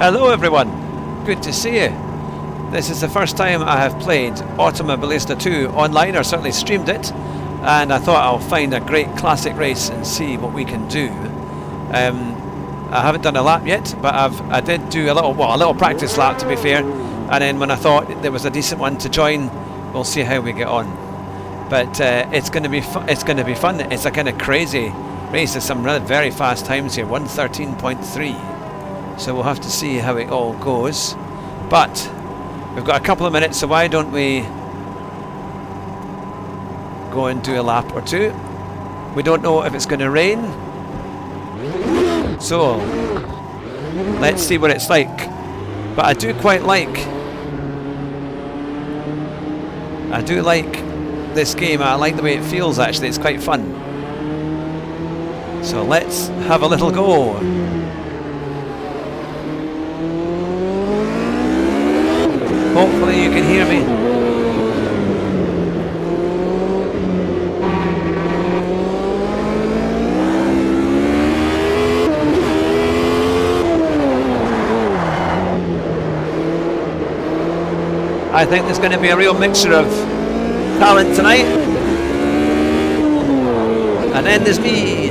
Hello everyone, good to see you. This is the first time I have played Automobilista 2 online, or certainly streamed it, and I thought I'll find a great classic race and see what we can do. I haven't done a lap yet, but I did do a little practice lap, to be fair, and then when I thought there was a decent one to join, we'll see how we get on. But it's going to be fun. It's a kind of crazy race. There's some really very fast times here, 1:13.3. So we'll have to see how it all goes. But we've got a couple of minutes, so why don't we go and do a lap or two? We don't know if it's going to rain, so let's see what it's like. But I do like this game. I like the way it feels, actually. It's quite fun. So let's have a little go. Hopefully you can hear me. I think there's going to be a real mixture of talent tonight. And then there's me.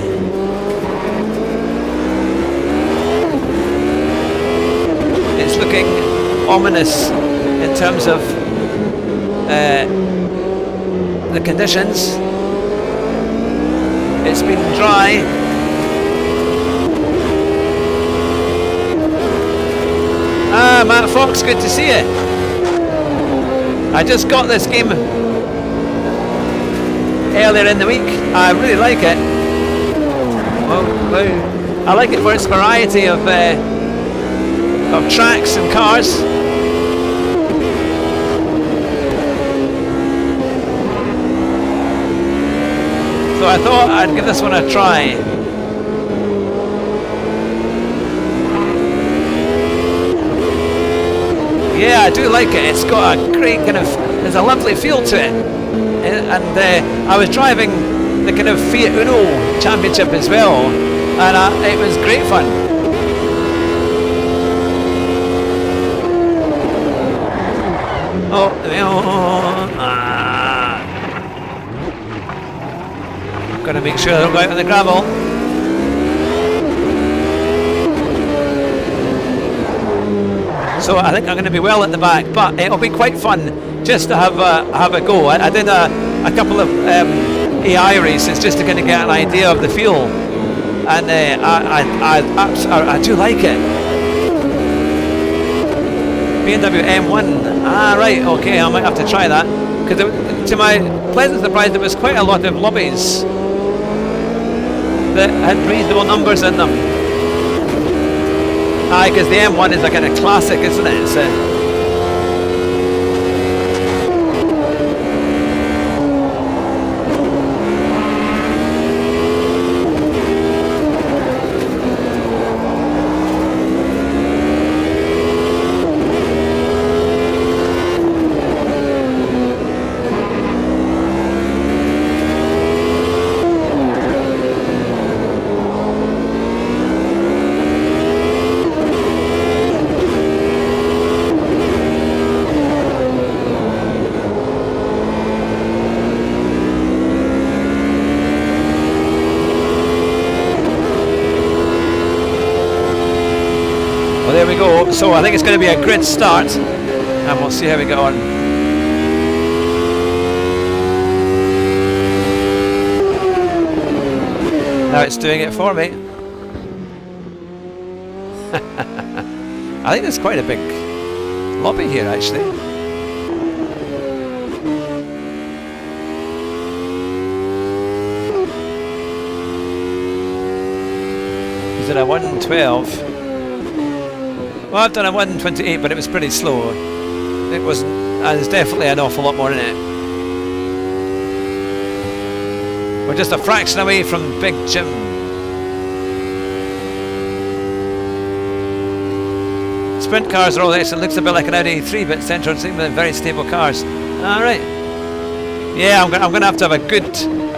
It's looking ominous in terms of the conditions. It's been dry. Matt Fox, good to see you. I just got this game earlier in the week. I really like it. I like it for its variety of tracks and cars. So I thought I'd give this one a try. Yeah, I do like it. It's got a great there's a lovely feel to it. And I was driving the kind of Fiat Uno Championship as well, and it was great fun. Got to make sure I don't go out on the gravel. So I think I'm going to be well at the back, but it'll be quite fun just to have a go. I did a couple of AI races just to kind of get an idea of the feel, and I do like it. BMW M1. Right, okay, I might have to try that, because to my pleasant surprise there was quite a lot of lobbies that had reasonable numbers in them. Because the M1 is a kind of classic, isn't it? It's there we go. So I think it's going to be a grid start, and we'll see how we get on. Now it's doing it for me. I think there's quite a big lobby here, actually. Is it a 112? Well, I've done a 1:28, but it was pretty slow. It wasn't. There's definitely an awful lot more in it. We're just a fraction away from Big Jim. Sprint cars are all this. It looks a bit like an Audi A3, but central with very stable cars. All right. Yeah, I'm going to have a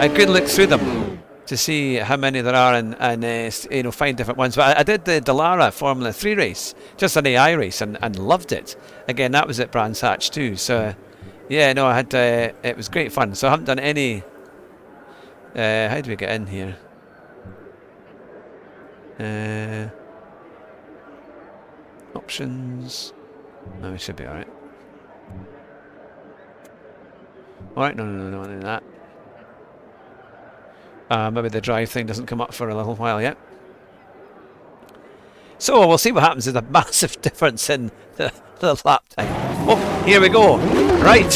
good look through them to see how many there are and you know, find different ones. But I did the Dallara Formula 3 race, just an AI race, and loved it. Again, that was at Brands Hatch too. So yeah, no, I had it was great fun. So I haven't done any. How do we get in here? Options. No, we should be alright. Alright, no, that. Maybe the drive thing doesn't come up for a little while yet. So we'll see what happens. There's a massive difference in the lap time. Oh, here we go. Right,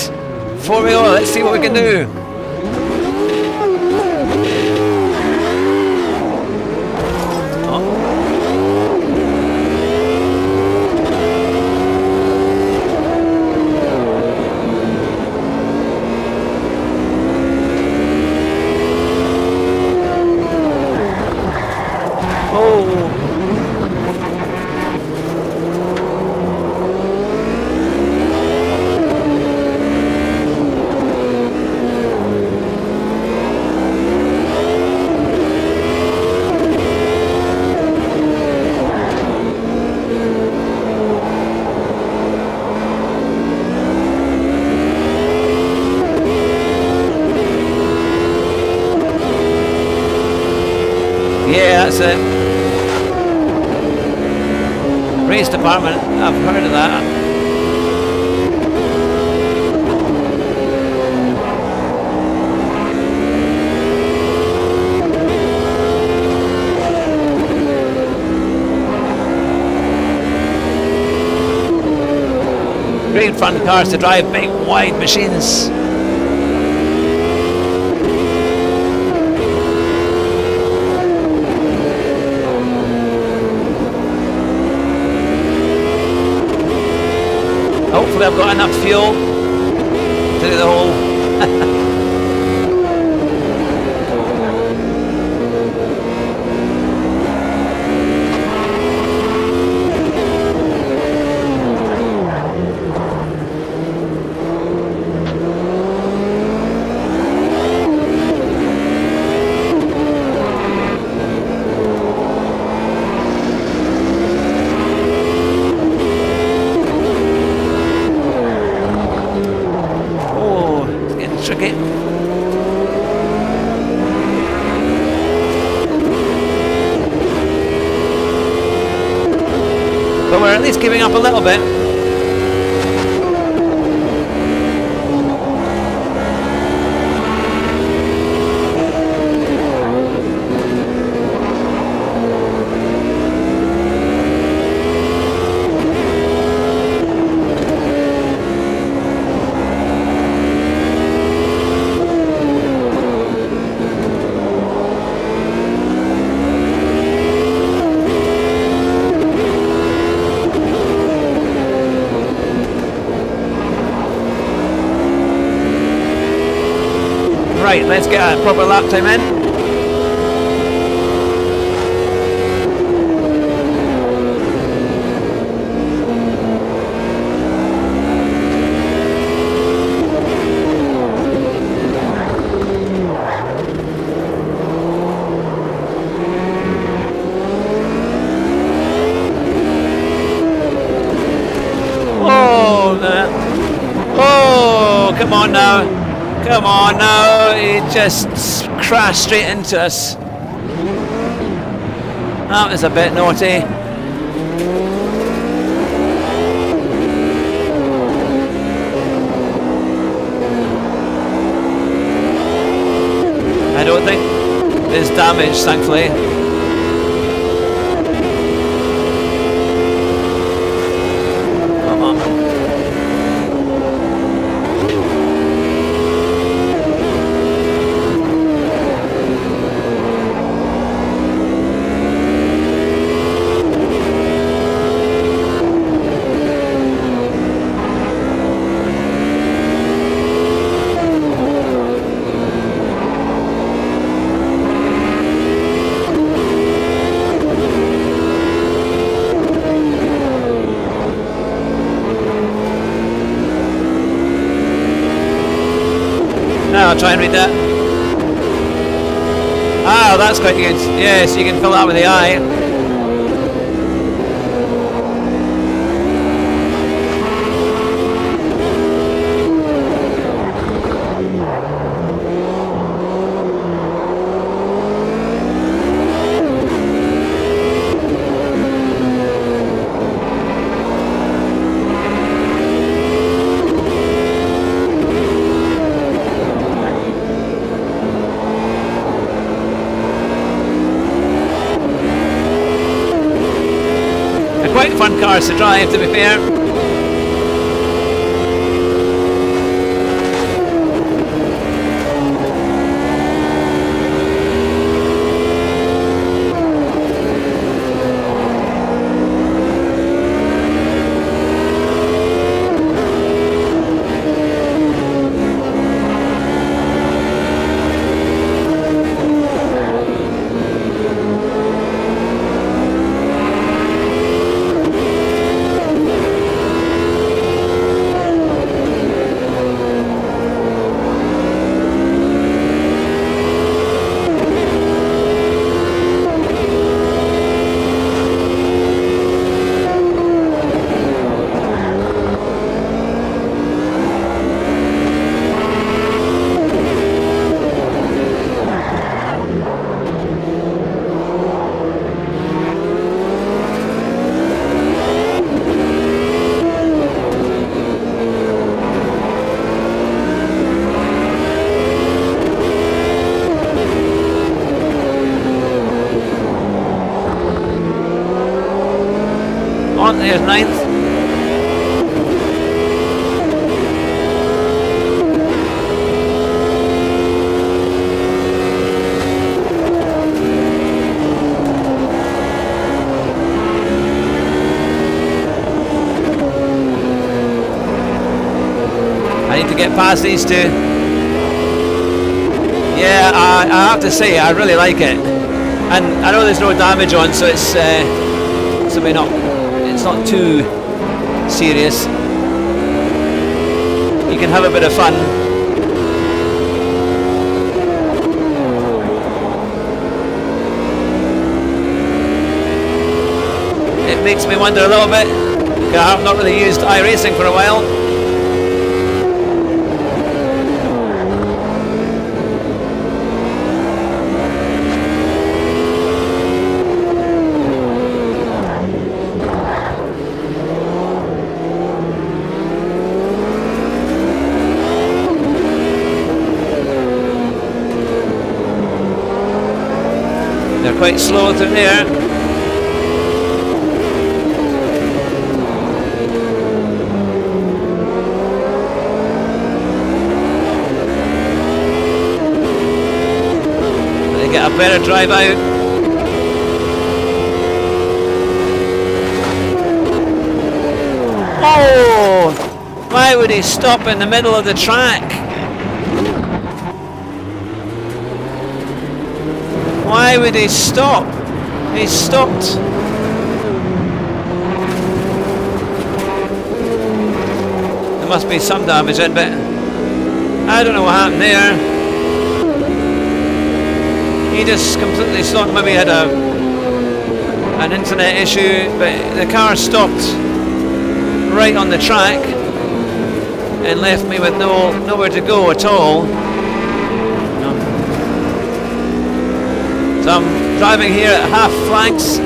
4 we go. Let's see what we can do. Yeah, that's it. Race department, I've heard of that. Great fun cars to drive, big wide machines. Hopefully I've got enough fuel to do the whole. Tricky. But we're at least giving up a little bit. Right, let's get a proper lap time in. Oh, come on now. Come on now, he just crashed straight into us. That was a bit naughty. I don't think there's damage, thankfully. Come on. Now I'll try and read that. Wow, that's quite good. Yes, you can fill that with the eye. Quite fun cars to drive, to be fair. On, there's ninth. I need to get past these two. Yeah, I have to say, I really like it. And I know there's no damage on, so it's not too serious. You can have a bit of fun. It makes me wonder a little bit. I've not really used iRacing for a while. They're quite slow through there. They get a better drive out. Oh! Why would he stop in the middle of the track? Why would he stop? He stopped. There must be some damage in, but I don't know what happened there. He just completely stopped. Maybe he had an internet issue, but the car stopped right on the track and left me with nowhere to go at all. So I'm driving here at half flanks.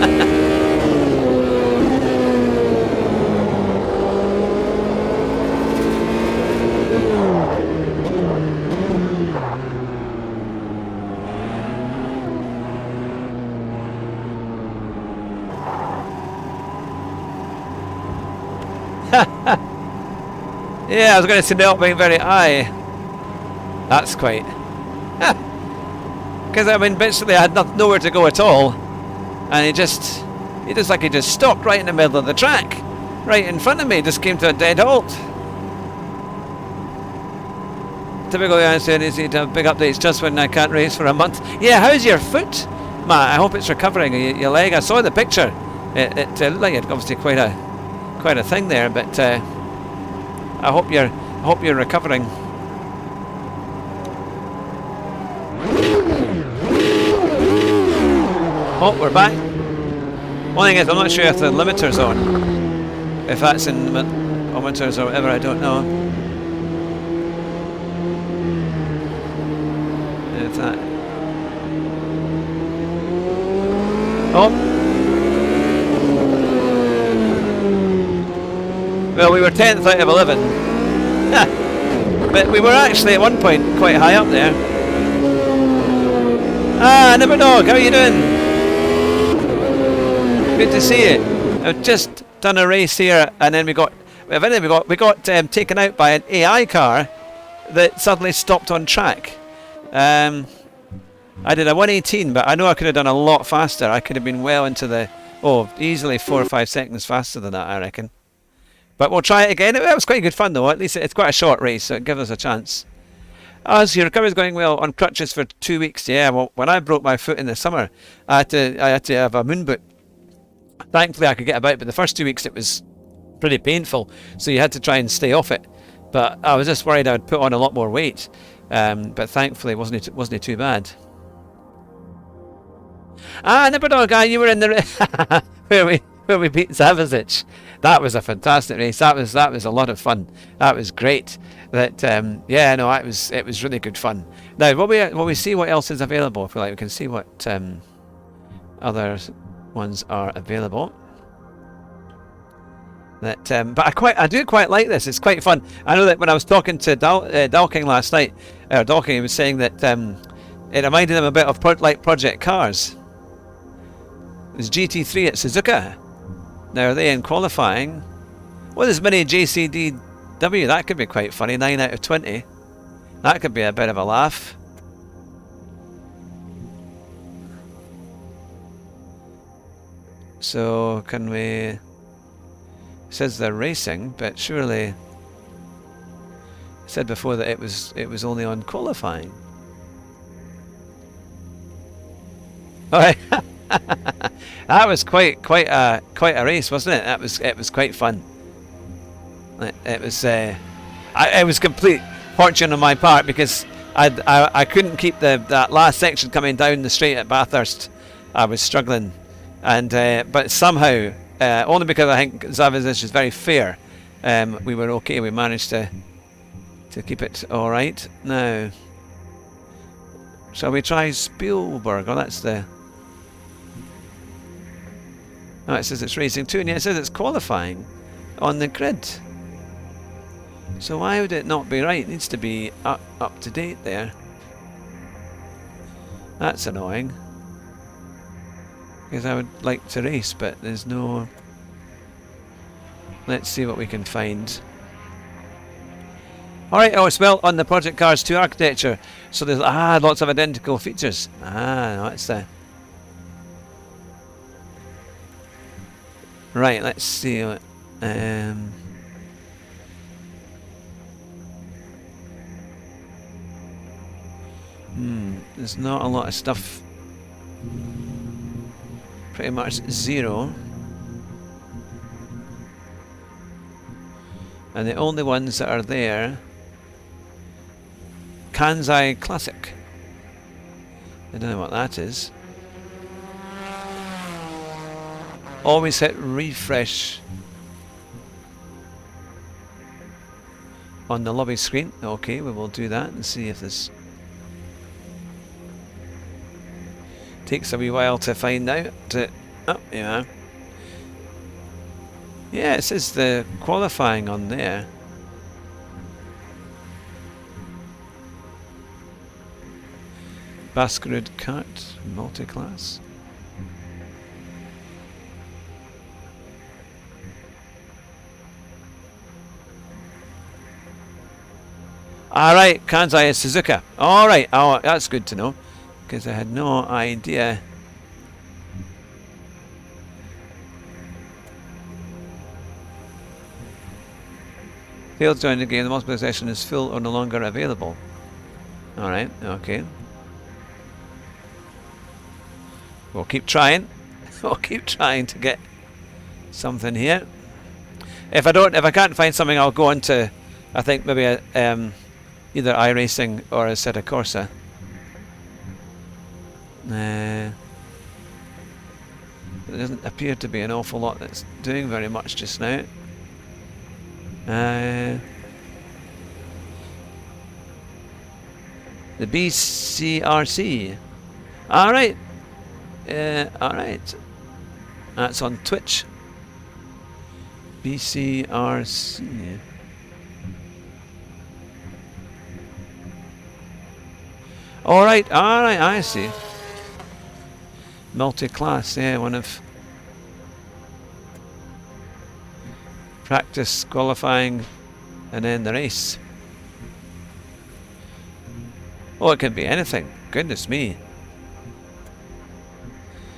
Yeah, I was going to say not being very high. That's quite. Because I mean, basically, I had nowhere to go at all, and he just stopped right in the middle of the track, right in front of me. Just came to a dead halt. Typically, I said, "Easy to have big updates just when I can't race for a month." Yeah, how's your foot, Matt? I hope it's recovering. Your leg. I saw the picture. It looked like it obviously quite a thing there, but I hope you're recovering. Oh, we're back. One thing is, I'm not sure if the limiter's on. If that's in limiters or whatever, I don't know. If that... Oh! Well, we were 10th out of 11. But we were actually at one point quite high up there. Ah, Nibber Dog, how are you doing? Good to see you. I've just done a race here, and then we got taken out by an AI car that suddenly stopped on track. I did a 118, but I know I could have done a lot faster. I could have been well into the easily 4 or 5 seconds faster than that, I reckon. But we'll try it again. It was quite good fun though. At least it's quite a short race, so it gives us a chance. As your recovery's going well on crutches for 2 weeks. Yeah, well, when I broke my foot in the summer, I had to have a moon boot. Thankfully, I could get about, but the first 2 weeks it was pretty painful, so you had to try and stay off it. But I was just worried I would put on a lot more weight. But thankfully, it wasn't too bad. Ah, Nipperdog guy, you were in the where we beat Zavizic. That was a fantastic race. That was a lot of fun. That was great. That yeah, no, it was really good fun. Now, will we see what else is available? If we like, we can see what other ones are available. That but I do quite like this. It's quite fun. I know that when I was talking to Dalking last night, Dalking, he was saying that it reminded him a bit of like Project Cars. There's GT3 at Suzuka. Now, are they in qualifying? Well, there's mini JCDW. That could be quite funny. 9 out of 20. That could be a bit of a laugh. So, can we... It says they're racing, but surely... It said before that it was only on qualifying. Alright. That was quite a race, wasn't it? It was quite fun. It was complete fortune on my part because I couldn't keep that last section coming down the straight at Bathurst. I was struggling, and but somehow only because I think Zavizic is very fair, we were okay. We managed to keep it all right. Now, shall we try Spielberg? Oh, that's the... Oh, it says it's racing too, and yet it says it's qualifying on the grid. So why would it not be right? It needs to be up to date there. That's annoying. Because I would like to race, but there's no... Let's see what we can find. Alright, oh, it's well on the Project Cars 2 architecture. So there's lots of identical features. No, that's the... Right, let's see what... There's not a lot of stuff. Pretty much 0. And the only ones that are there... Kansai Classic. I don't know what that is. Always hit refresh on the lobby screen. Okay, we will do that and see if this takes a wee while to find out. Oh, yeah. Yeah, it says the qualifying on there. Baskerud Kart multi-class. Alright, Kansai is Suzuka. Alright, oh, that's good to know. Because I had no idea. Failed to join the game. The multiplayer session is full or no longer available. Alright, okay. We'll keep trying. We'll keep trying to get something here. If I can't find something, I'll go on to, I think maybe a either iRacing or Assetto Corsa. There doesn't appear to be an awful lot that's doing very much just now. The BCRC. Alright. Alright. That's on Twitch. BCRC. Alright, I see. Multi-class, yeah, one of practice, qualifying, and then the race. Oh, it can be anything. Goodness me.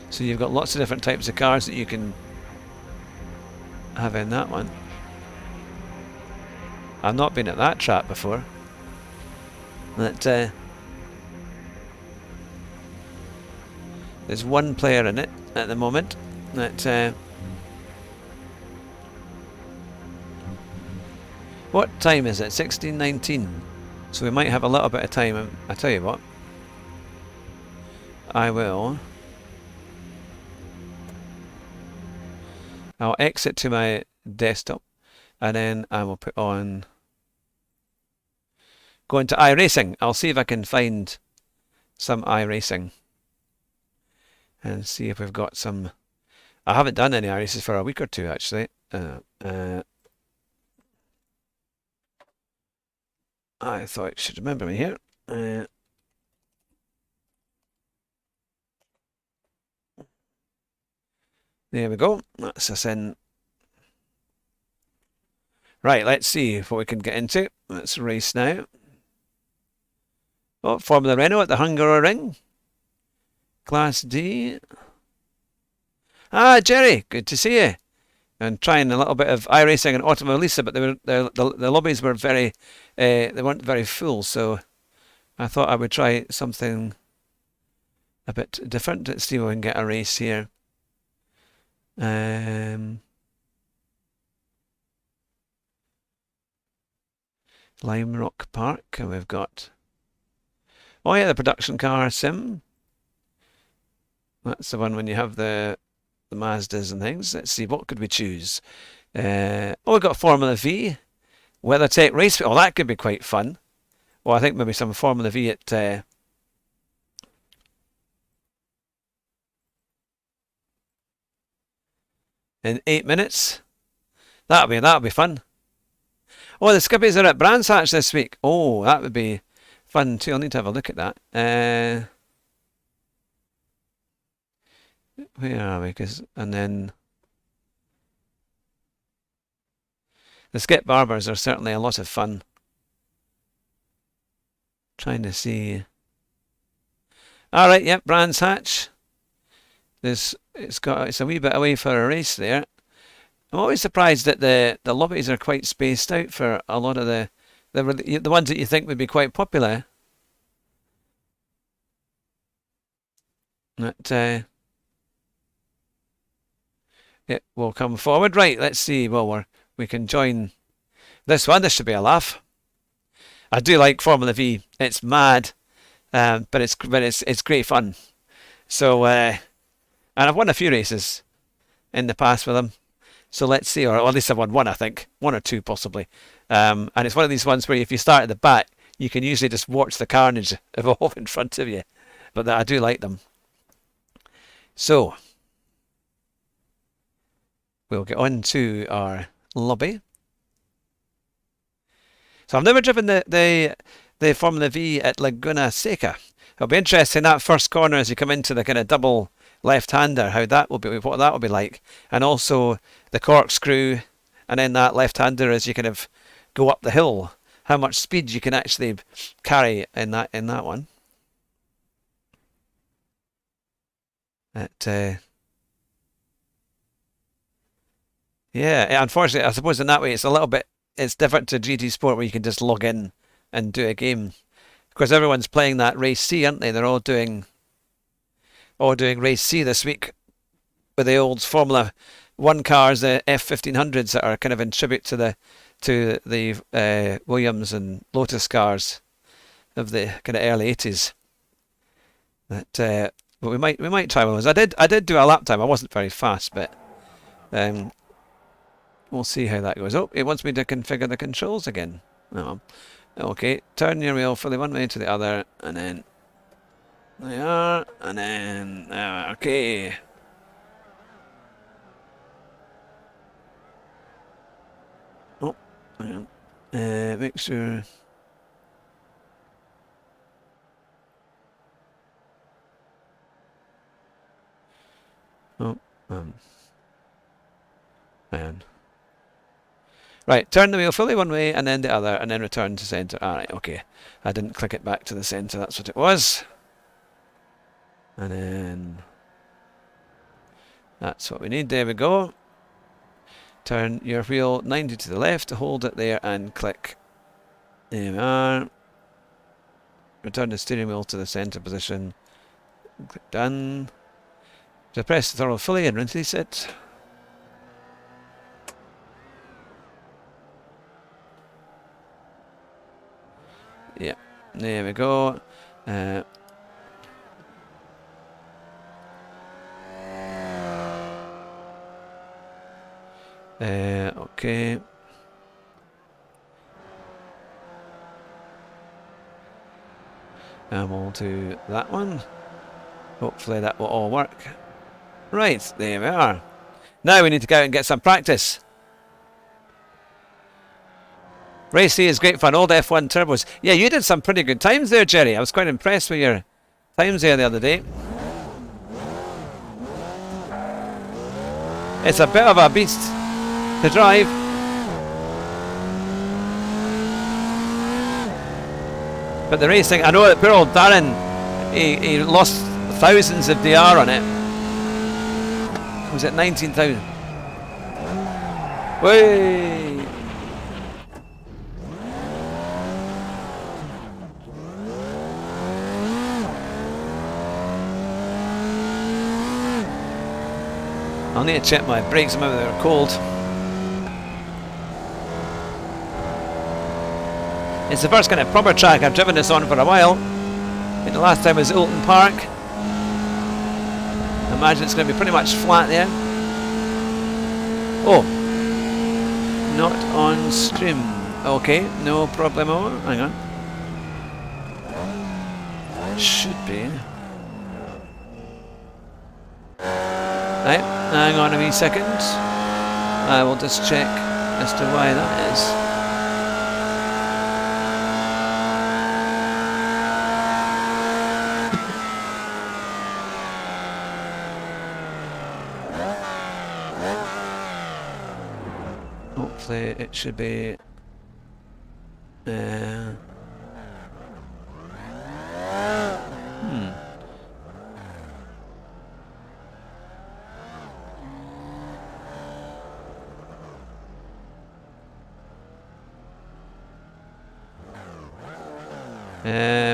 So you've got lots of different types of cars that you can have in that one. I've not been at that track before. But there's one player in it at the moment. That what time is it? 16:19. So we might have a little bit of time. I tell you what, I'll exit to my desktop, and then I will put on, go into iRacing. I'll see if I can find some iRacing and see if we've got some. I haven't done any iRaces for a week or two actually. I thought I should remember me here. There we go. That's us in. Right, let's see what we can get into. Let's race now. Oh, Formula Renault at the Hungaroring. Class D. Ah, Jerry, good to see you. And trying a little bit of iRacing and Automobilista, but the lobbies were very, they weren't very full, so I thought I would try something a bit different. Let's see if we can get a race here. Lime Rock Park, and we've got, oh yeah, the production car sim. That's the one when you have the Mazdas and things. Let's see, what could we choose? Oh, we've got Formula V, WeatherTech Race. Oh, that could be quite fun. Well, I think maybe some Formula V at in 8 minutes. That'll be fun. Oh, the Skippies are at Brands Hatch this week. Oh, that would be fun too. I'll need to have a look at that. Where are we? And then the Skip Barbers are certainly a lot of fun. Trying to see. All right, yep, Brands Hatch. It's a wee bit away for a race there. I'm always surprised that the lobbies are quite spaced out for a lot of the ones that you think would be quite popular. That it will come forward. Right, let's see. Well, we can join this one. This should be a laugh. I do like Formula V. It's mad, but it's great fun. So, and I've won a few races in the past with them. So let's see, or at least I've won one, I think. One or two, possibly. And it's one of these ones where if you start at the back, you can usually just watch the carnage evolve in front of you. But I do like them. So, we'll get on to our lobby. So I've never driven the Formula V at Laguna Seca. It'll be interesting that first corner as you come into the kind of double left-hander, how that will be, what that will be like, and also the corkscrew, and then that left-hander as you kind of go up the hill, how much speed you can actually carry in that one. Yeah, unfortunately, I suppose in that way it's a little bit, it's different to GT Sport where you can just log in and do a game. Because everyone's playing that Race C, aren't they? They're all doing Race C this week with the old Formula 1 cars, the F1500s that are kind of in tribute to the Williams and Lotus cars of the kind of early 80s. That But we might try one of those. I did do a lap time. I wasn't very fast, but we'll see how that goes. Oh, it wants me to configure the controls again. Oh, okay. Turn your wheel fully one way to the other, and then they are, and then okay. Oh, hang on. Make sure. Oh, man. Right, turn the wheel fully one way and then the other, and then return to centre. Alright, okay. I didn't click it back to the centre, that's what it was. And then that's what we need. There we go. Turn your wheel 90 to the left, hold it there and click. There we are. Return the steering wheel to the centre position. Click done. So press the throttle fully and release it. Yeah, there we go. Okay. And we'll do that one. Hopefully that will all work. Right, there we are. Now we need to go out and get some practice. Race C is great fun, old F1 turbos. Yeah, you did some pretty good times there, Jerry. I was quite impressed with your times there the other day. It's a bit of a beast to drive. But the racing, I know that poor old Darren, he lost thousands of DR on it. Was it 19,000? Way. I'll need to check my brakes, maybe they're cold. It's the first kind of proper track I've driven this on for a while. I think the last time was Oulton Park. I imagine it's going to be pretty much flat there. Oh, not on stream. Okay, no problemo. Hang on. Should be. Right, hang on a wee second. I will just check as to why that is. Hopefully it should be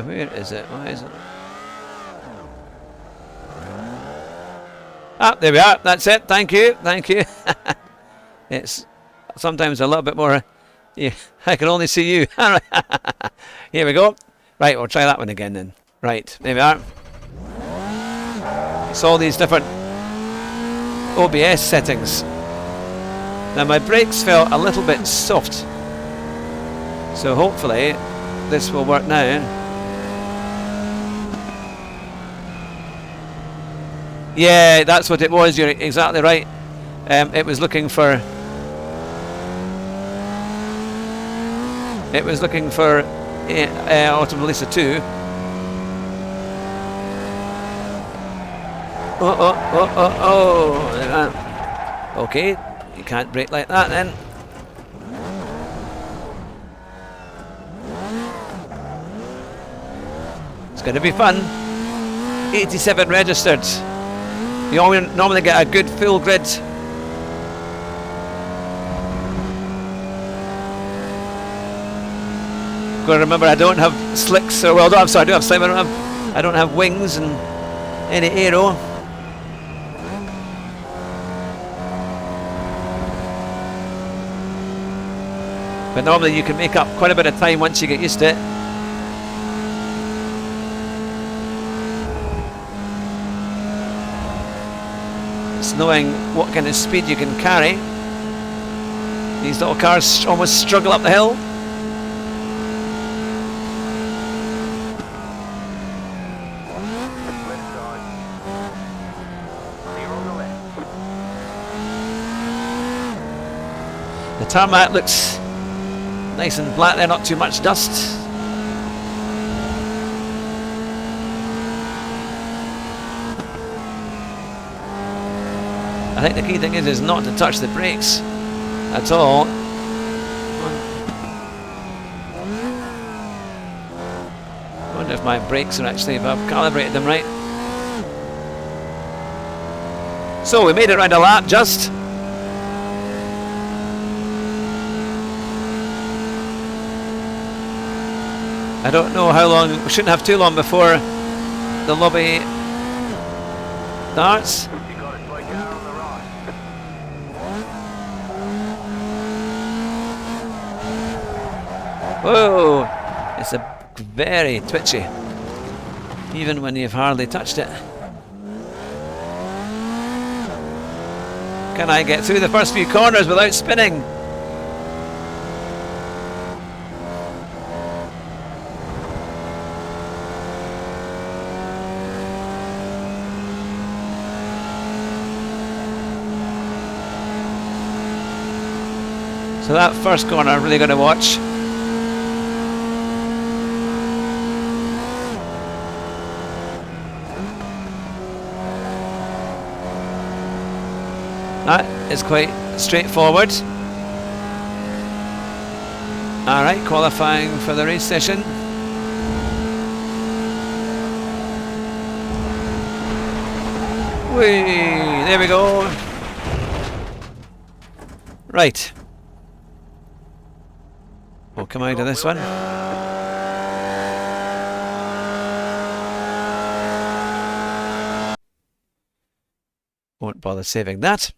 where is it? Why is it? Ah, there we are. That's it. Thank you. Thank you. It's sometimes a little bit more. Yeah, I can only see you. Here we go. Right, we'll try that one again then. Right, there we are. It's all these different OBS settings. Now my brakes felt a little bit soft, so hopefully this will work now. Yeah, that's what it was. You're exactly right. It was looking for. It was looking for Automobilista 2. Oh. Okay, you can't brake like that then. It's going to be fun. 87 registered. You normally get a good full grid. Got to remember, I don't have slicks, or well, I do have slick, but I don't have wings and any aero. But normally you can make up quite a bit of time once you get used to it. It's knowing what kind of speed you can carry. These little cars almost struggle up the hill. The tarmac looks nice and flat there, not too much dust. I think the key thing is not to touch the brakes at all. I wonder if my brakes are actually, if I've calibrated them right. So we made it around a lap just. I don't know how long, we shouldn't have too long before the lobby starts. Whoa, it's a very twitchy, even when you've hardly touched it. Can I get through the first few corners without spinning? So that first corner I'm really going to watch. That is quite straightforward. Alright, qualifying for the race session. Whee! There we go. Right. We'll come out of this one. Won't bother saving that.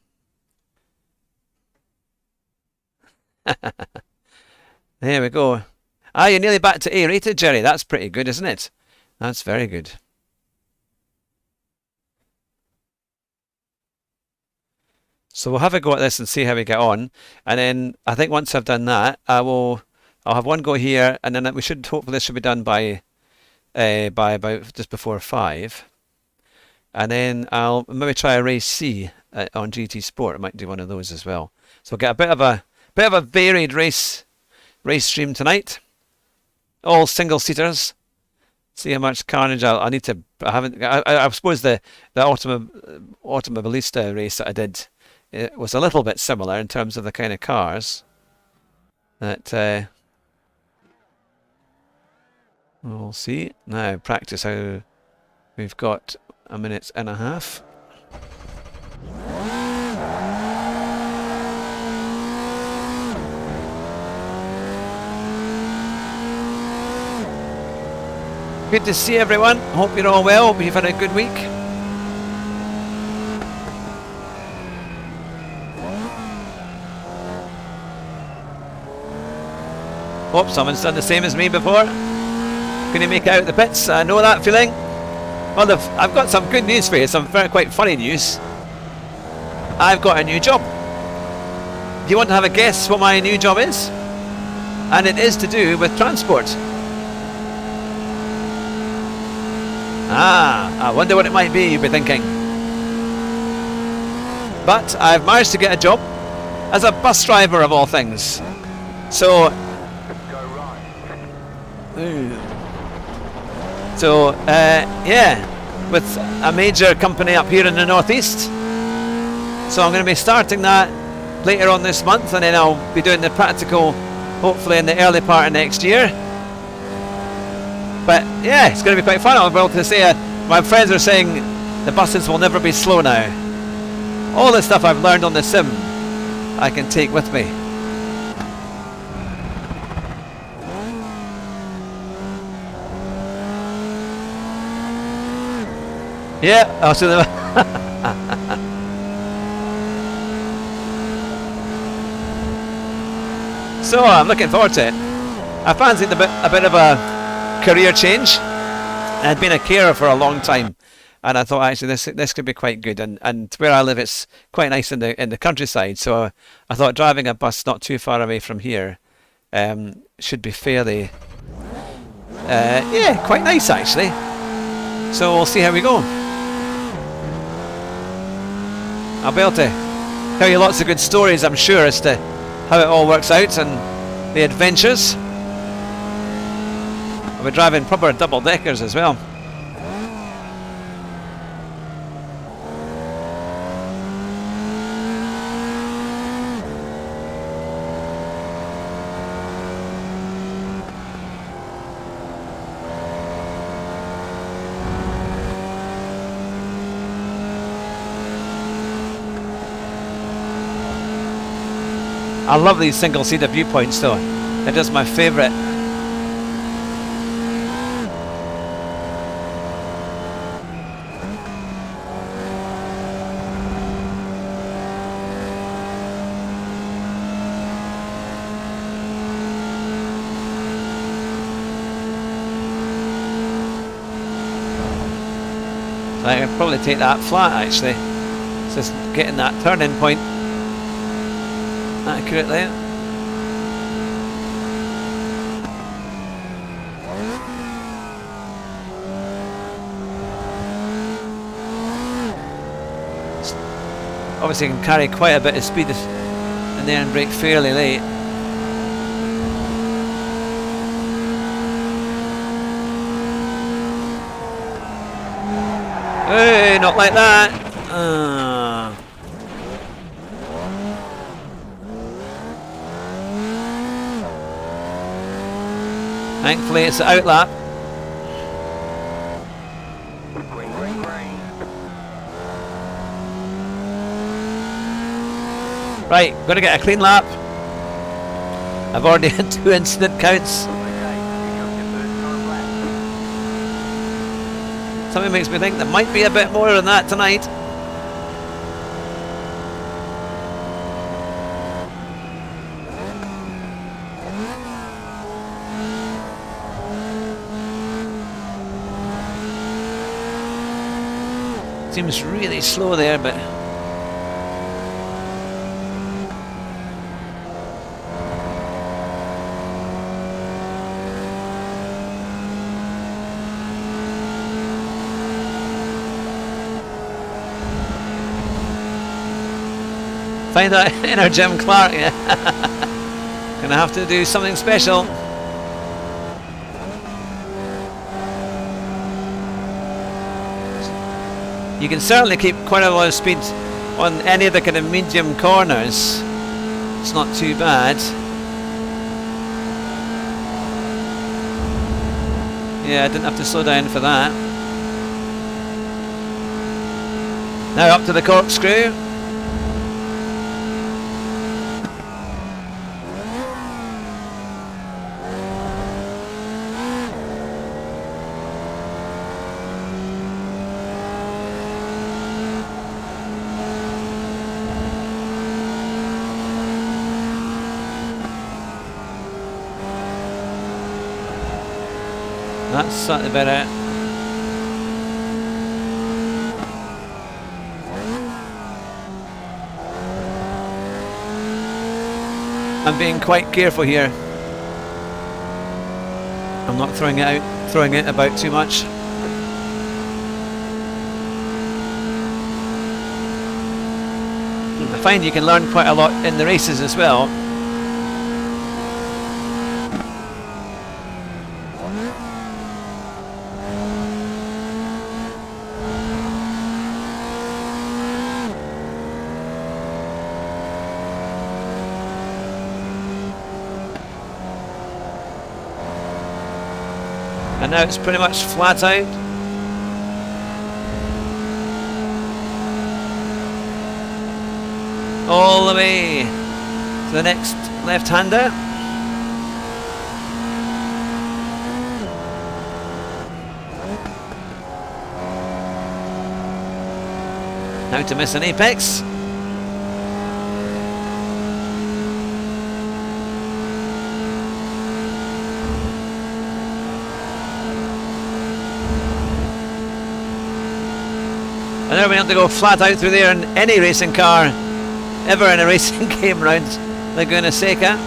There we go. Ah, you're nearly back to A rated, Jerry. That's pretty good, isn't it? That's very good. So we'll have a go at this and see how we get on. And then I think once I've done that, I'll have one go here, and then we should hopefully this should be done by about just before 5. And then I'll maybe try a race C on GT Sport. I might do one of those as well. So we'll get a bit of a varied race stream tonight. All single seaters. See how much carnage I need to. I suppose the Automobilista race that I did, it was a little bit similar in terms of the kind of cars that we'll see. Now practice how we've got a minute and a half. Good to see everyone. Hope you're all well. Hope you've had a good week. Hope someone's done the same as me before. Can you make out the pits? I know that feeling. Well, I've got some good news for you. Some quite funny news. I've got a new job. Do you want to have a guess what my new job is? And it is to do with transport. I wonder what it might be, you'll be thinking. But I've managed to get a job as a bus driver of all things. So, yeah, with a major company up here in the northeast. So I'm going to be starting that later on this month, and then I'll be doing the practical hopefully in the early part of next year. But yeah, it's going to be quite fun. I'll be able to say, my friends are saying the buses will never be slow now. All the stuff I've learned on the sim, I can take with me. Yeah, I'll see them. So I'm looking forward to it. I fancied a bit of a career change. I'd been a carer for a long time, and I thought actually this could be quite good. And where I live, it's quite nice in the countryside. So I thought driving a bus not too far away from here should be fairly, yeah, quite nice actually. So we'll see how we go. I'll be able to tell you lots of good stories, I'm sure, as to how it all works out and the adventures. I'll be driving proper double deckers as well. I love these single-seater viewpoints though. They're just my favourite. I could probably take that flat actually. It's just getting that turning point accurately. Obviously you can carry quite a bit of speed in there and brake fairly late. Hey, not like that. Thankfully it's an outlap. Right, gotta get a clean lap. I've already had 2 incident counts. Something makes me think there might be a bit more than that tonight. Seems really slow there, but find that inner Jim Clark. Yeah. Gonna have to do something special. You can certainly keep quite a lot of speed on any of the kind of medium corners. It's not too bad. Yeah, I didn't have to slow down for that. Now up to the corkscrew. That's slightly better. I'm being quite careful here. I'm not throwing it about too much. I find you can learn quite a lot in the races as well. And now it's pretty much flat out. All the way to the next left-hander. Now to miss an apex. never been able to go flat out through there in any racing car ever in a racing game round Laguna Seca.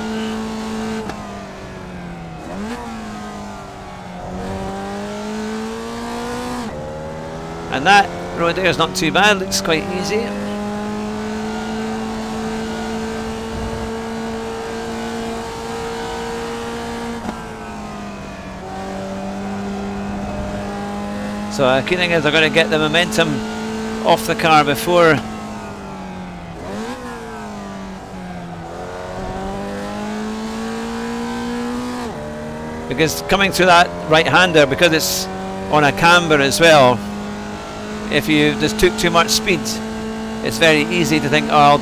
And that road there is not too bad, looks quite easy. So key thing is they're going to get the momentum off the car before because coming through that right-hander, because it's on a camber as well, if you just took too much speed, it's very easy to think, oh, I'll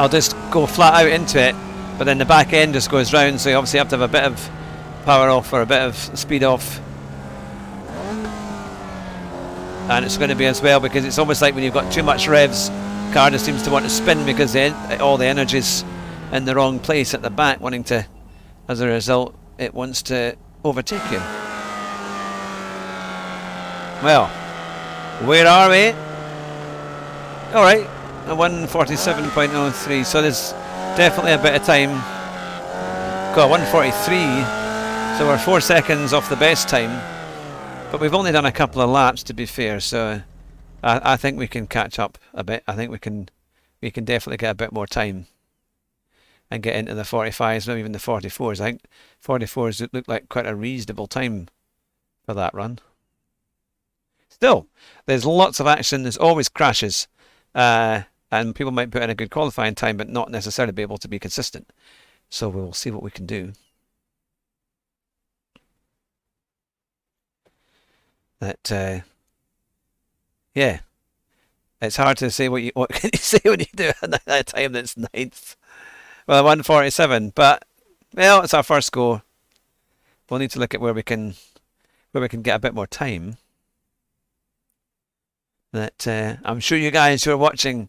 just go flat out into it, but then the back end just goes round, so you obviously have to have a bit of power off or a bit of speed off. And it's going to be as well, because it's almost like when you've got too much revs, the car just seems to want to spin because all the energy's in the wrong place at the back, wanting to, as a result, it wants to overtake you. Well, where are we? Alright, a 147.03, so there's definitely a bit of time. Got 143. So we're 4 seconds off the best time, but we've only done a couple of laps, to be fair. So I think we can catch up a bit. I think we can definitely get a bit more time and get into the 45s, maybe even the 44s. I think 44s look like quite a reasonable time for that run. Still, there's lots of action. There's always crashes, and people might put in a good qualifying time, but not necessarily be able to be consistent. So we'll see what we can do. That yeah, it's hard to say what can you say when you do a time that's ninth. Well, 147, but well, it's our first go. We'll need to look at where we can get a bit more time. That I'm sure you guys who are watching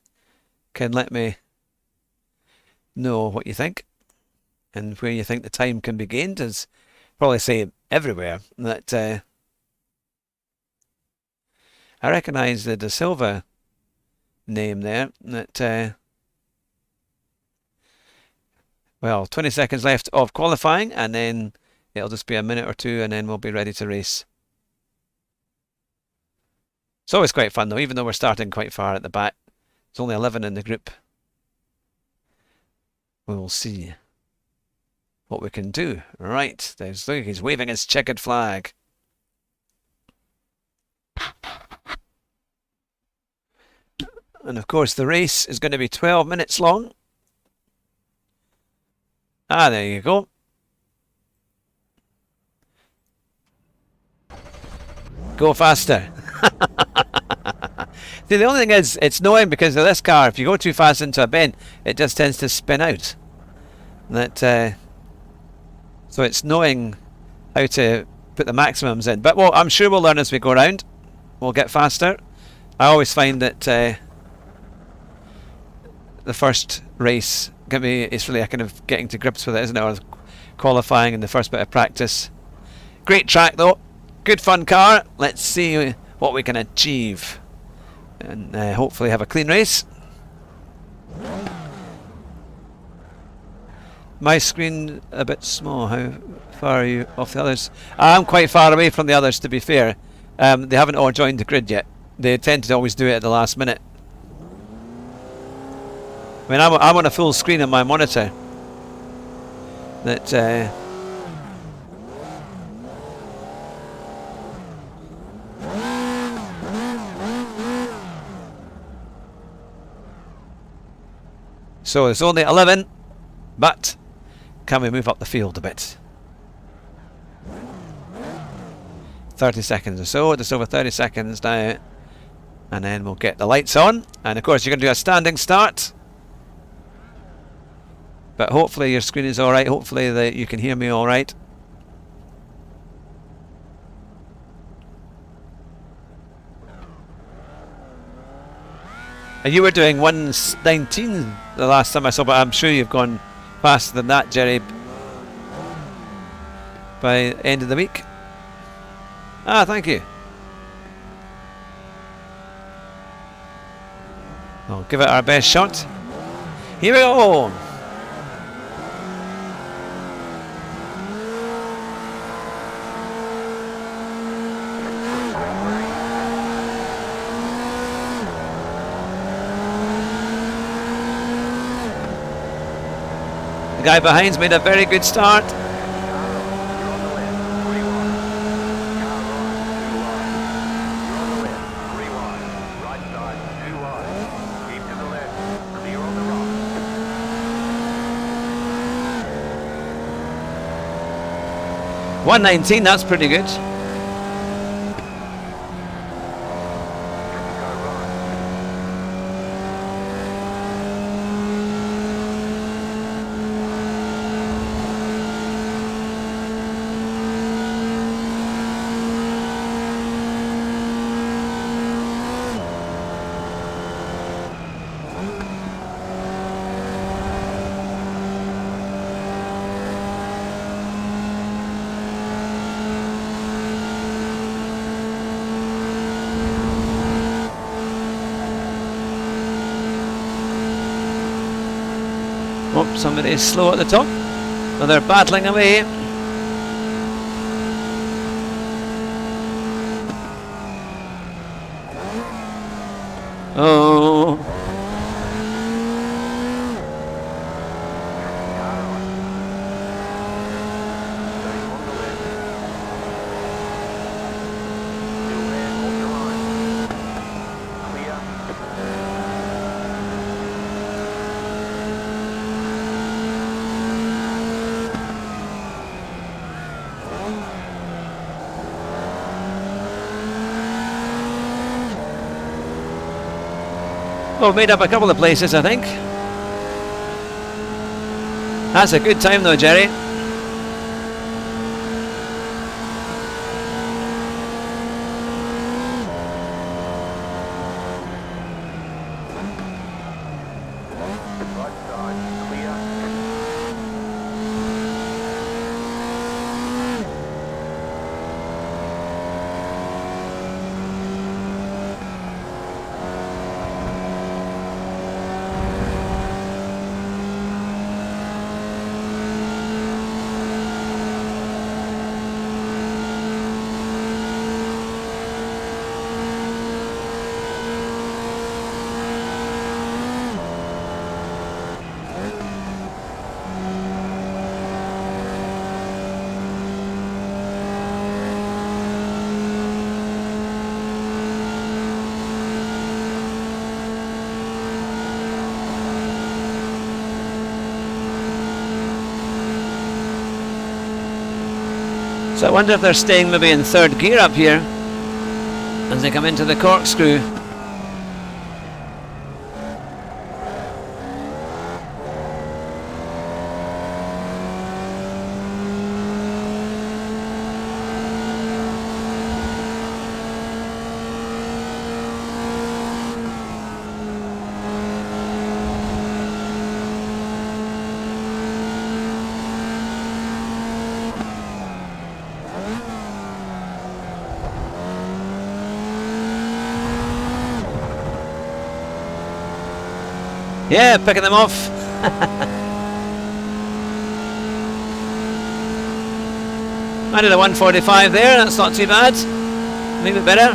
can let me know what you think and where you think the time can be gained. As probably say everywhere that. I recognise the De Silva name there. That well, 20 seconds left of qualifying, and then it'll just be a minute or two, and then we'll be ready to race. It's always quite fun though, even though we're starting quite far at the back. There's only 11 in the group. We will see what we can do. Right, there's look, he's waving his checkered flag. And of course the race is going to be 12 minutes long. Ah, there you go. Go faster. See, the only thing is, it's annoying because of this car. If you go too fast into a bend, it just tends to spin out. That so it's knowing how to put the maximums in. But well, I'm sure we'll learn as we go around. We'll get faster. I always find that the first race it's really a kind of getting to grips with it, isn't it? Or qualifying and the first bit of practice. Great track though, good fun car. Let's see what we can achieve and hopefully have a clean race. My screen a bit small. How far are you off the others? I'm quite far away from the others, to be fair. They haven't all joined the grid yet. They tend to always do it at the last minute. I mean, I'm on a full screen on my monitor. That so it's only 11, but can we move up the field a bit? 30 seconds or so, just over 30 seconds now, and then we'll get the lights on. And of course you're going to do a standing start. But hopefully your screen is alright, hopefully that you can hear me alright. And you were doing 1:19 the last time I saw, but I'm sure you've gone faster than that, Jerry, by the end of the week. Ah, thank you. We'll give it our best shot. Here we go. The guy behind's made a very good start. .119, that's pretty good. Oh, somebody's slow at the top. Well, they're battling away. Oh. Well, made up a couple of places, I think. That's a good time though, Jerry. So I wonder if they're staying maybe in third gear up here as they come into the corkscrew. Yeah, picking them off. I did a 145 there, that's not too bad. Maybe better.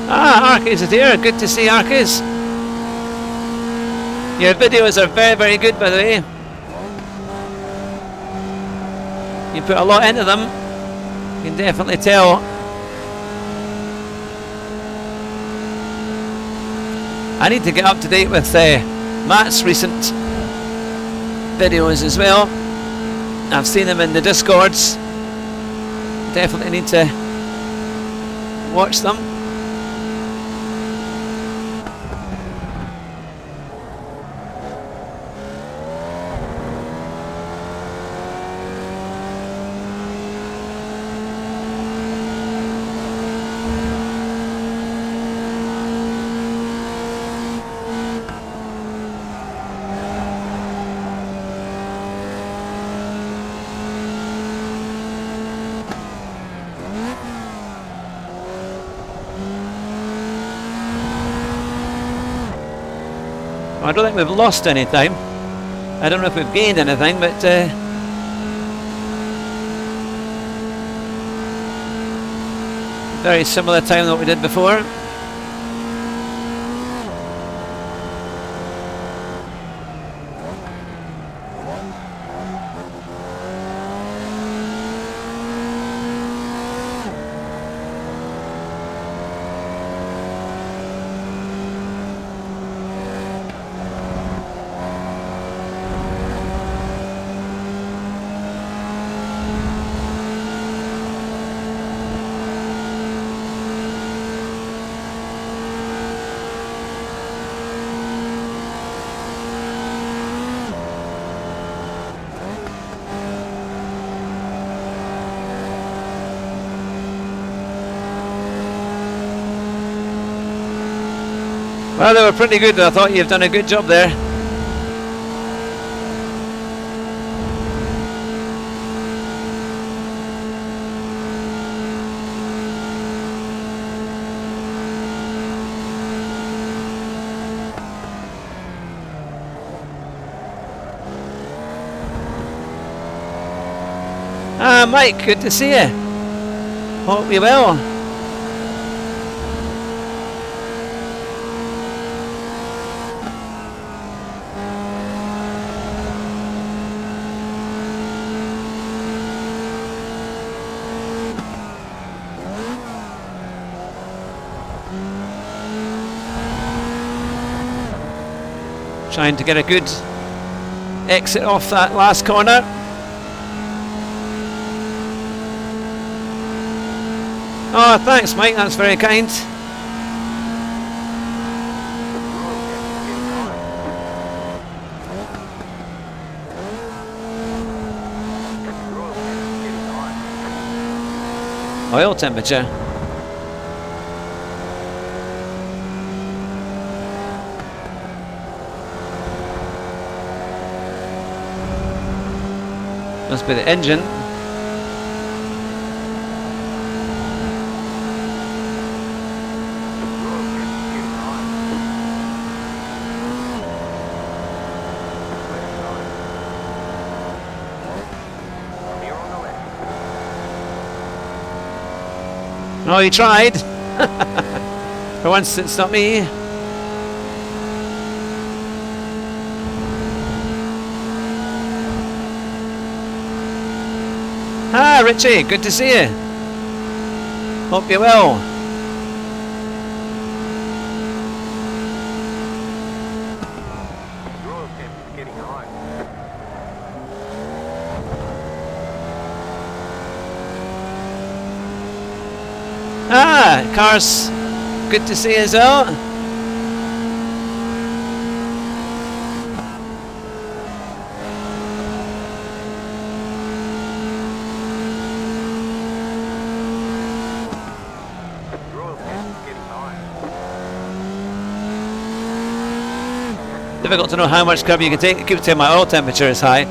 Ah, Arcus is here. Good to see Arcus. Your videos are very, very good, by the way. You put a lot into them. You can definitely tell. I need to get up to date with Matt's recent videos as well. I've seen them in the Discords. Definitely need to watch them. I don't think we've lost any time. I don't know if we've gained anything, but very similar time to what we did before. Well, they were pretty good. I thought you've done a good job there. Ah, Mike, good to see you. Hope you well. Trying to get a good exit off that last corner. Oh, thanks, Mike. That's very kind. Oil temperature. Must be the engine. Oh, you tried. For once, it's not me. Ah, Richie, good to see you. Hope you're well. Ah, cars, good to see you as well. Difficult to know how much cover you can take. Keep saying my oil temperature is high.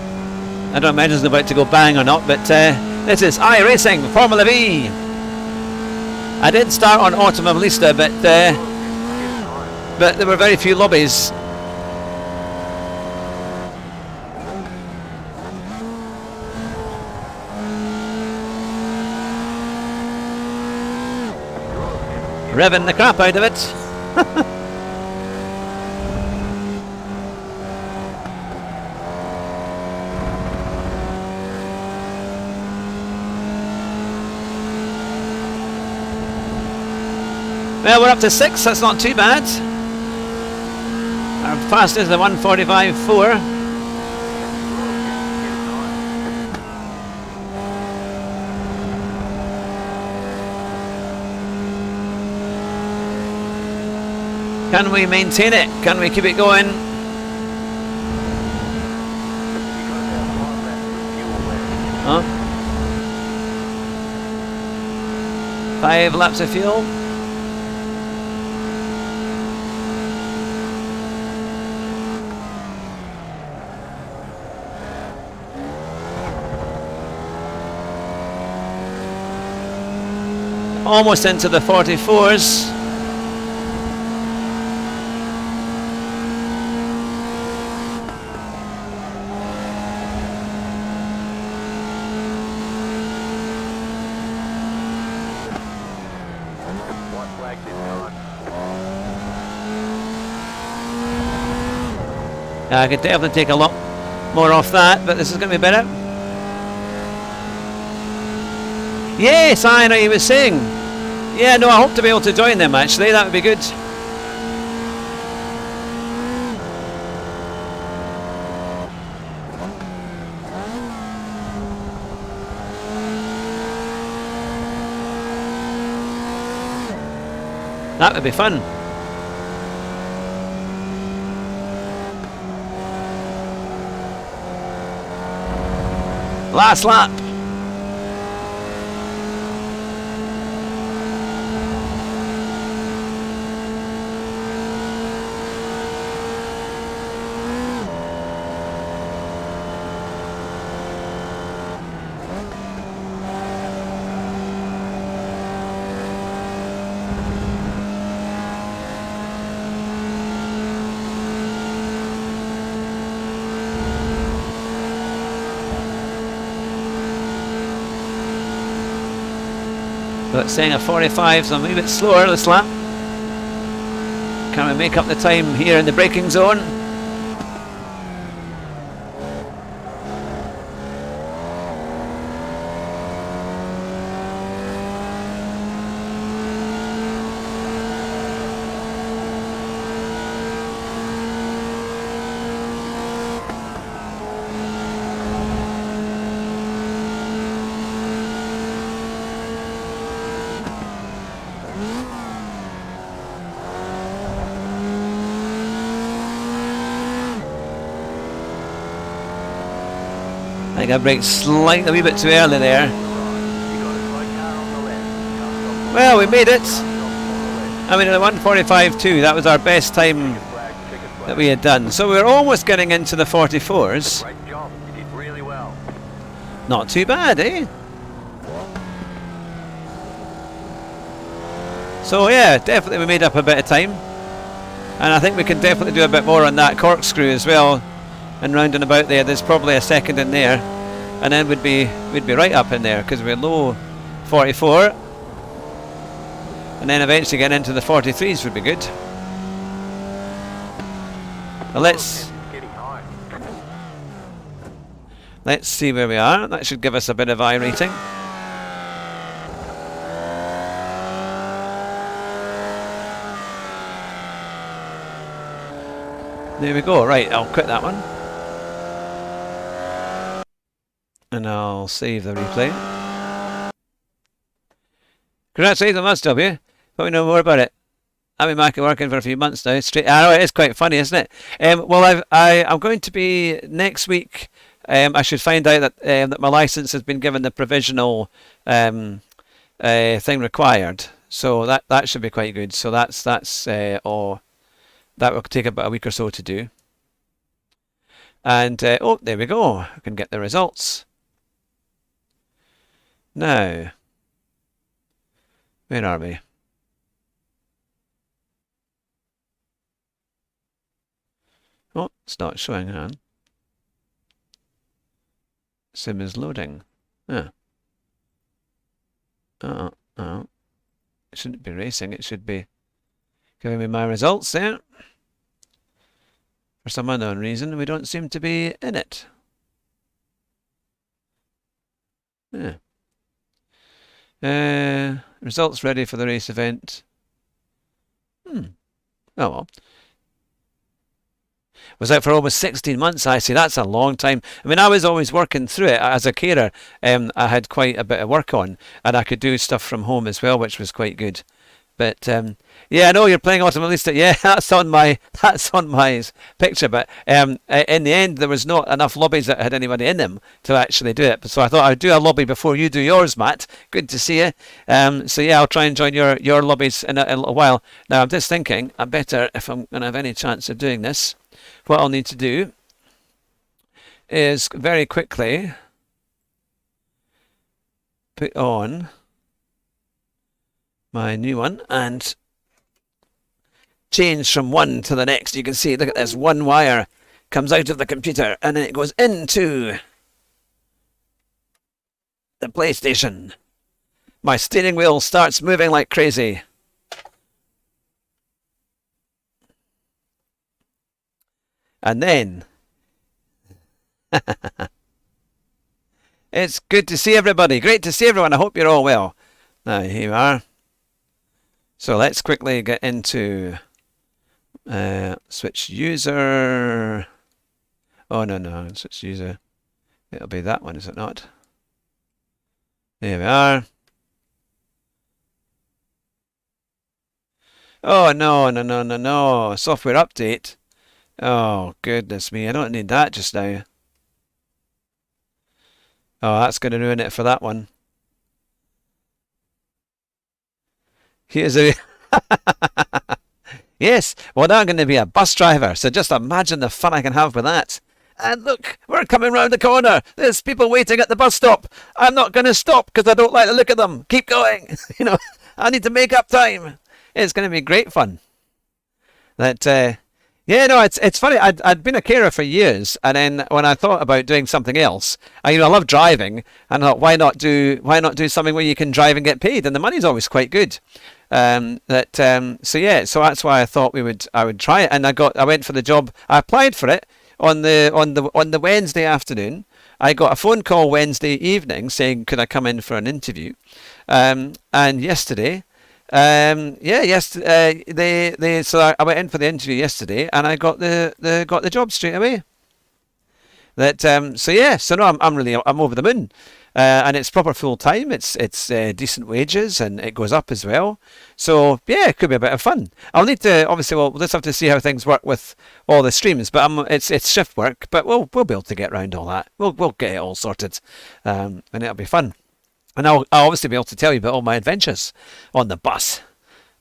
I don't imagine it's about to go bang or not, but this is iRacing Formula V. I did start on Automobilista, but there were very few lobbies. Revving the crap out of it. Well, we're up to 6, that's not too bad. Our fastest is the 1:45.4. Can we maintain it? Can we keep it going? Huh? 5 laps of fuel. Almost into the 44s. I could definitely take a lot more off that, but this is going to be better. Yes, I know you were saying. Yeah, no, I hope to be able to join them actually, that would be good. That would be fun. Last lap. But saying a 45, so I'm a wee bit slower this lap. Can we make up the time here in the braking zone? I think I braked slightly a wee bit too early there. Well, we made it. I mean, the 1:45.2, that was our best time that we had done. So we were almost getting into the 44s. Not too bad, eh? So yeah, definitely we made up a bit of time. And I think we can definitely do a bit more on that corkscrew as well. And round and about there, there's probably a second in there, and then we'd be right up in there because we're low 44, and then eventually getting into the 43s would be good. Well, let's see where we are. That should give us a bit of I rating. There we go. Right, I'll quit that one. And I'll save the replay. Congratulations on that, W. But we know more about it. I've been back working for a few months now. Straight, I know it is quite funny, isn't it? Well, I'm going to be next week. I should find out that my license has been given the provisional thing required. So that should be quite good. So that's all. That will take about a week or so to do. And oh, there we go. I can get the results. Now, where are we? Oh, it's not showing, hang on. Sim is loading. Ah. Oh. It shouldn't be racing, it should be giving me my results there. For some unknown reason, we don't seem to be in it. Yeah. Results ready for the race event. Oh well. Was out for almost 16 months, I see. That's a long time. I mean, I was always working through it. As a carer, I had quite a bit of work on, and I could do stuff from home as well, which was quite good. But yeah, I know you're playing Automobilista. Yeah, that's on my picture. But in the end, there was not enough lobbies that had anybody in them to actually do it. So I thought I'd do a lobby before you do yours, Matt. Good to see you. So yeah, I'll try and join your lobbies in a little while. Now I'm just thinking, I better, if I'm going to have any chance of doing this, what I'll need to do is very quickly put on my new one and change from one to the next. You can see, look at this, one wire comes out of the computer and then it goes into the PlayStation. My steering wheel starts moving like crazy. And then it's good to see everybody. Great to see everyone. I hope you're all well. Now, here we are. So let's quickly get into switch user. Oh, no, switch user. It'll be that one, is it not? There we are. Oh, no. Software update. Oh, goodness me. I don't need that just now. Oh, that's going to ruin it for that one. Here's a... Yes, well, now I'm going to be a bus driver, so just imagine the fun I can have with that. And look, we're coming round the corner. There's people waiting at the bus stop. I'm not going to stop because I don't like to look at them. Keep going. I need to make up time. It's going to be great fun. Yeah, no, it's funny. I'd been a carer for years, and then when I thought about doing something else, I love driving, and I thought, why not do something where you can drive and get paid, and the money's always quite good. So that's why I thought I would try it, and I went for the job. I applied for it on the Wednesday afternoon. I got a phone call Wednesday evening saying could I come in for an interview, and yesterday. Yesterday, so I went in for the interview yesterday, and I got the job straight away. So no, I'm over the moon, and it's proper full time. It's decent wages, and it goes up as well. So yeah, it could be a bit of fun. I'll need to obviously we'll just have to see how things work with all the streams, but it's shift work, but we'll be able to get around all that. We'll get it all sorted, and it'll be fun. And I'll obviously be able to tell you about all my adventures on the bus,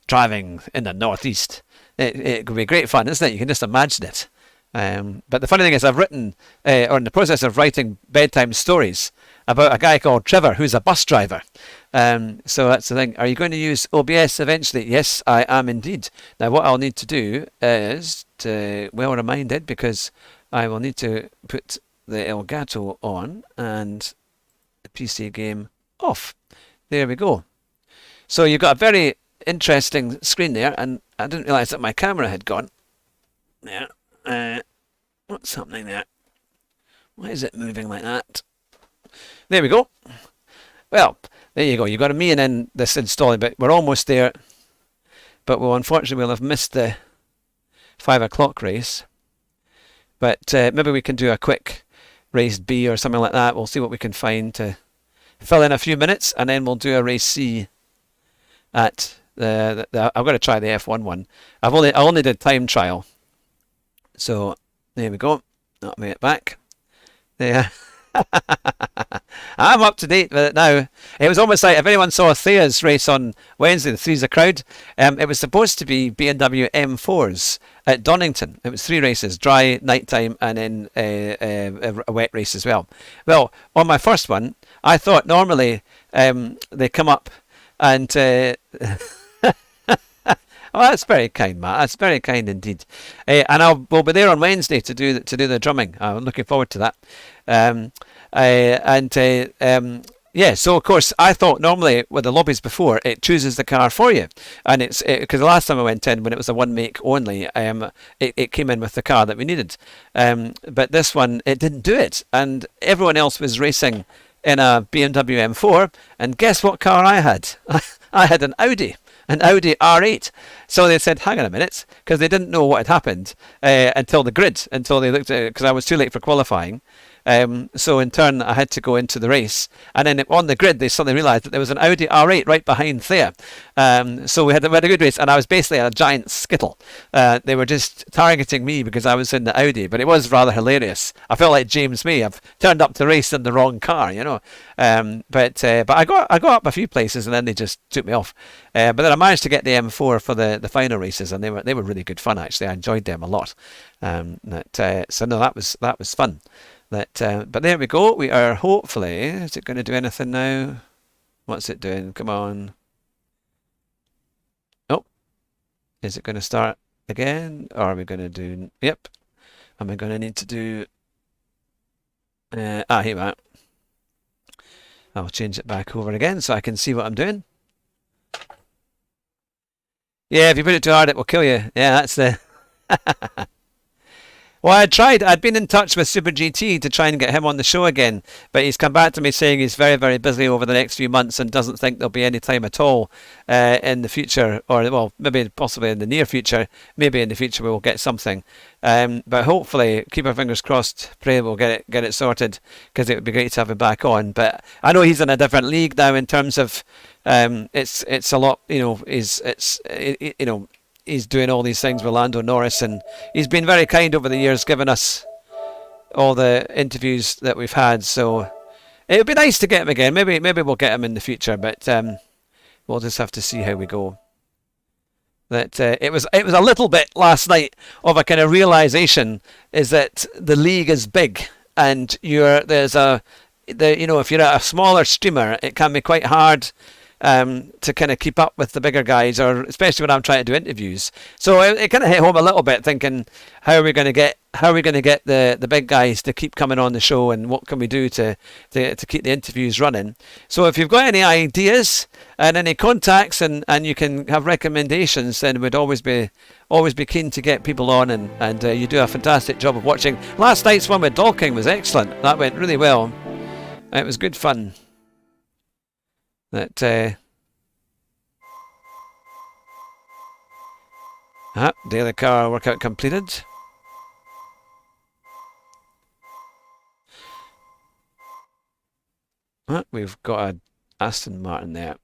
driving in the northeast. It could be great fun, isn't it? You can just imagine it. But the funny thing is I've written, or in the process of writing bedtime stories about a guy called Trevor who's a bus driver. So that's the thing. Are you going to use OBS eventually? Yes, I am indeed. Now what I'll need to do is, well reminded, because I will need to put the Elgato on and the PC game off. There we go. So you've got a very interesting screen there, and I didn't realise that my camera had gone. Yeah. What's happening there? Why is it moving like that? There we go. Well, there you go. You've got me and then this installing, but we're almost there. But unfortunately we'll have missed the 5 o'clock race. But maybe we can do a quick race B or something like that. We'll see what we can find to fill in a few minutes, and then we'll do a race C at I've got to try the F1 one. I only did time trial. So there we go. I'll make it back. There. I'm up to date with it now. It was almost like if anyone saw Thea's race on Wednesday, the Three's a Crowd, it was supposed to be BMW M4s at Donington. It was 3 races, dry, nighttime, and then a wet race as well. Well, on my first one, I thought normally they come up and... Oh, that's very kind, Matt. That's very kind indeed. And we'll be there on Wednesday to do the drumming. I'm looking forward to that. So of course I thought normally with the lobbies before it chooses the car for you, and because the last time I went in when it was a one make only, it came in with the car that we needed. But this one it didn't do it, and everyone else was racing in a BMW M4, and guess what car I had? I had an Audi R8. So they said, hang on a minute, because they didn't know what had happened until they looked at it, because I was too late for qualifying. So in turn, I had to go into the race, and then on the grid, they suddenly realised that there was an Audi R8 right behind Thea. So we had a good race, and I was basically a giant skittle. They were just targeting me because I was in the Audi, but it was rather hilarious. I felt like James May. I've turned up to race in the wrong car, But I got up a few places, and then they just took me off. But then I managed to get the M4 for the final races, and they were really good fun actually. I enjoyed them a lot. So no, that was fun. But there we go. We are hopefully. Is it going to do anything now? What's it doing? Come on. Oh, is it going to start again? Or are we going to do? Yep. Am I going to need to do? Here we are. I'll change it back over again so I can see what I'm doing. Yeah, if you put it too hard, it will kill you. Yeah, that's the. Well, I'd been in touch with Super GT to try and get him on the show again, but he's come back to me saying he's very, very busy over the next few months and doesn't think there'll be any time at all in the future, or well, maybe possibly in the near future. Maybe in the future we will get something, but hopefully, keep our fingers crossed. Pray we'll get it sorted, because it would be great to have him back on. But I know he's in a different league now in terms of it's a lot, he's doing all these things with Lando Norris, and he's been very kind over the years, giving us all the interviews that we've had. So it would be nice to get him again. Maybe we'll get him in the future, but we'll just have to see how we go. That it was a little bit last night of a kind of realization, is that the league is big, and if you're a smaller streamer, it can be quite hard to kind of keep up with the bigger guys, or especially when I'm trying to do interviews. So it kind of hit home a little bit, thinking how are we going to get the big guys to keep coming on the show, and what can we do to keep the interviews running. So if you've got any ideas and any contacts, and you can have recommendations, then we'd always be keen to get people on, and you do a fantastic job of watching. Last night's one with Dorking was excellent. That went really well. It was good fun. That daily car workout completed. We've got a Aston Martin there.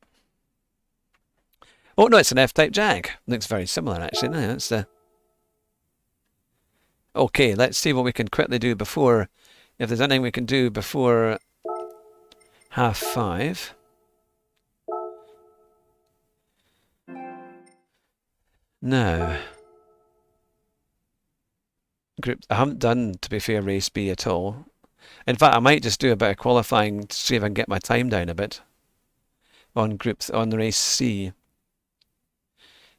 Oh no, it's an F-Type Jag. Looks very similar actually. No, that's the. Okay, let's see what we can quickly do before. If there's anything we can do before 5:30. No. Group. I haven't done, to be fair, race B at all. In fact, I might just do a bit of qualifying to see if I can get my time down a bit on the race C.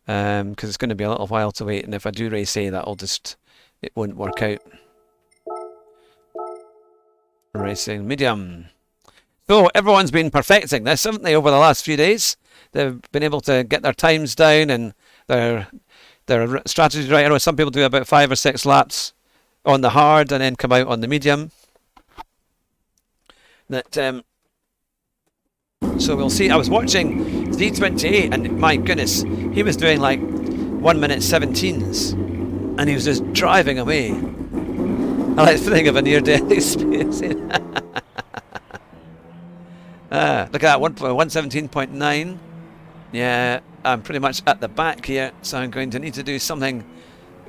Because it's going to be a little while to wait, and if I do race A, it won't work out. Racing medium. So everyone's been perfecting this, haven't they, over the last few days? They've been able to get their times down and their strategies right. I know some people do about 5 or 6 laps on the hard and then come out on the medium. So we'll see. I was watching Z28, and my goodness, he was doing like 1 minute 17s, and he was just driving away. I like to think of a near-death experience. Look at that, 117.9. Yeah, I'm pretty much at the back here, so I'm going to need to do something.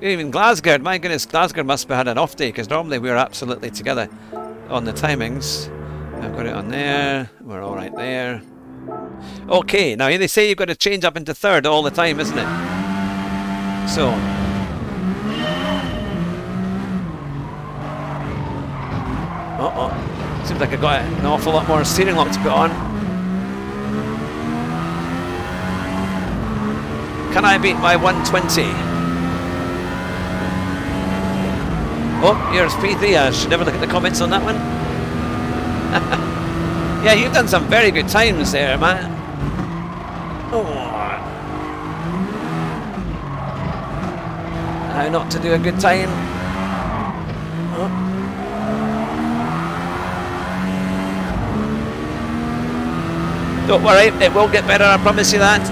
Even Glasgow, my goodness, Glasgow must have had an off day, because normally we're absolutely together on the timings. I've got it on there, we're all right there. Okay, now they say you've got to change up into third all the time, isn't it? So. Seems like I've got an awful lot more steering lock to put on. Can I beat my 120? Oh, here's P3. I should never look at the comments on that one. Yeah, you've done some very good times there, man. Oh. How not to do a good time? Oh. Don't worry, it will get better, I promise you that.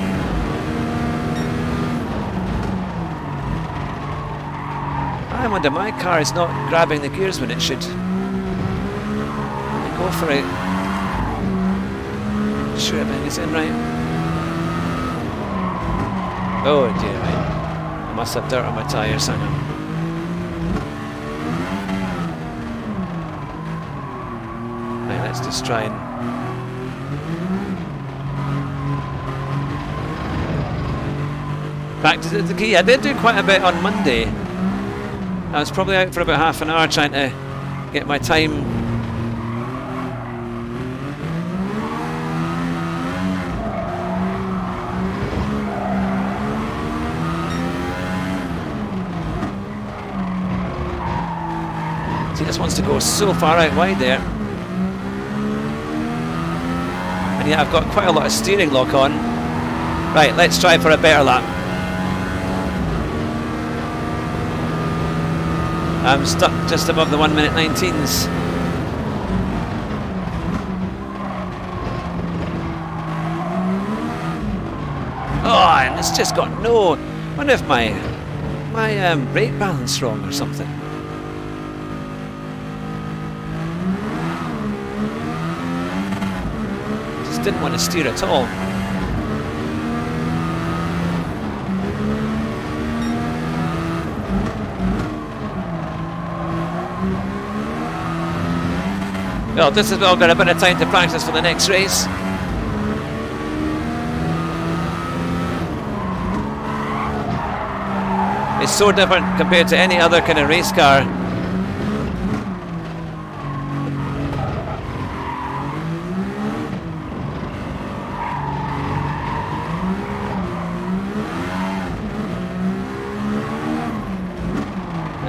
I wonder, my car is not grabbing the gears when it should. Go for it. Sure, everything is in right. Oh dear, right. I must have dirt on my tyres, hang on. Right, let's just try and... practice at the key. I did do quite a bit on Monday. I was probably out for about half an hour trying to get my time. He just wants to go so far out wide there. And yeah, I've got quite a lot of steering lock on. Right, let's try for a better lap. I'm stuck just above the 1 minute 19s. Oh, and it's just got no... I wonder if my brake balance wrong or something. Just didn't want to steer at all. Well, this has well got a bit of time to practice for the next race. It's so different compared to any other kind of race car.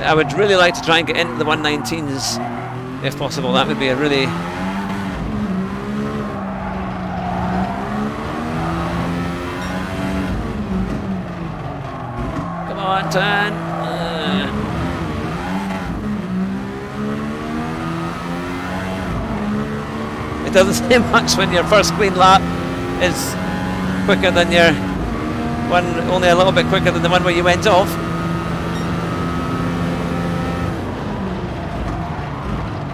I would really like to try and get into the 119s if possible. That would be a really... Come on, turn. It doesn't say much when your first clean lap is quicker than your one, only a little bit quicker than the one where you went off.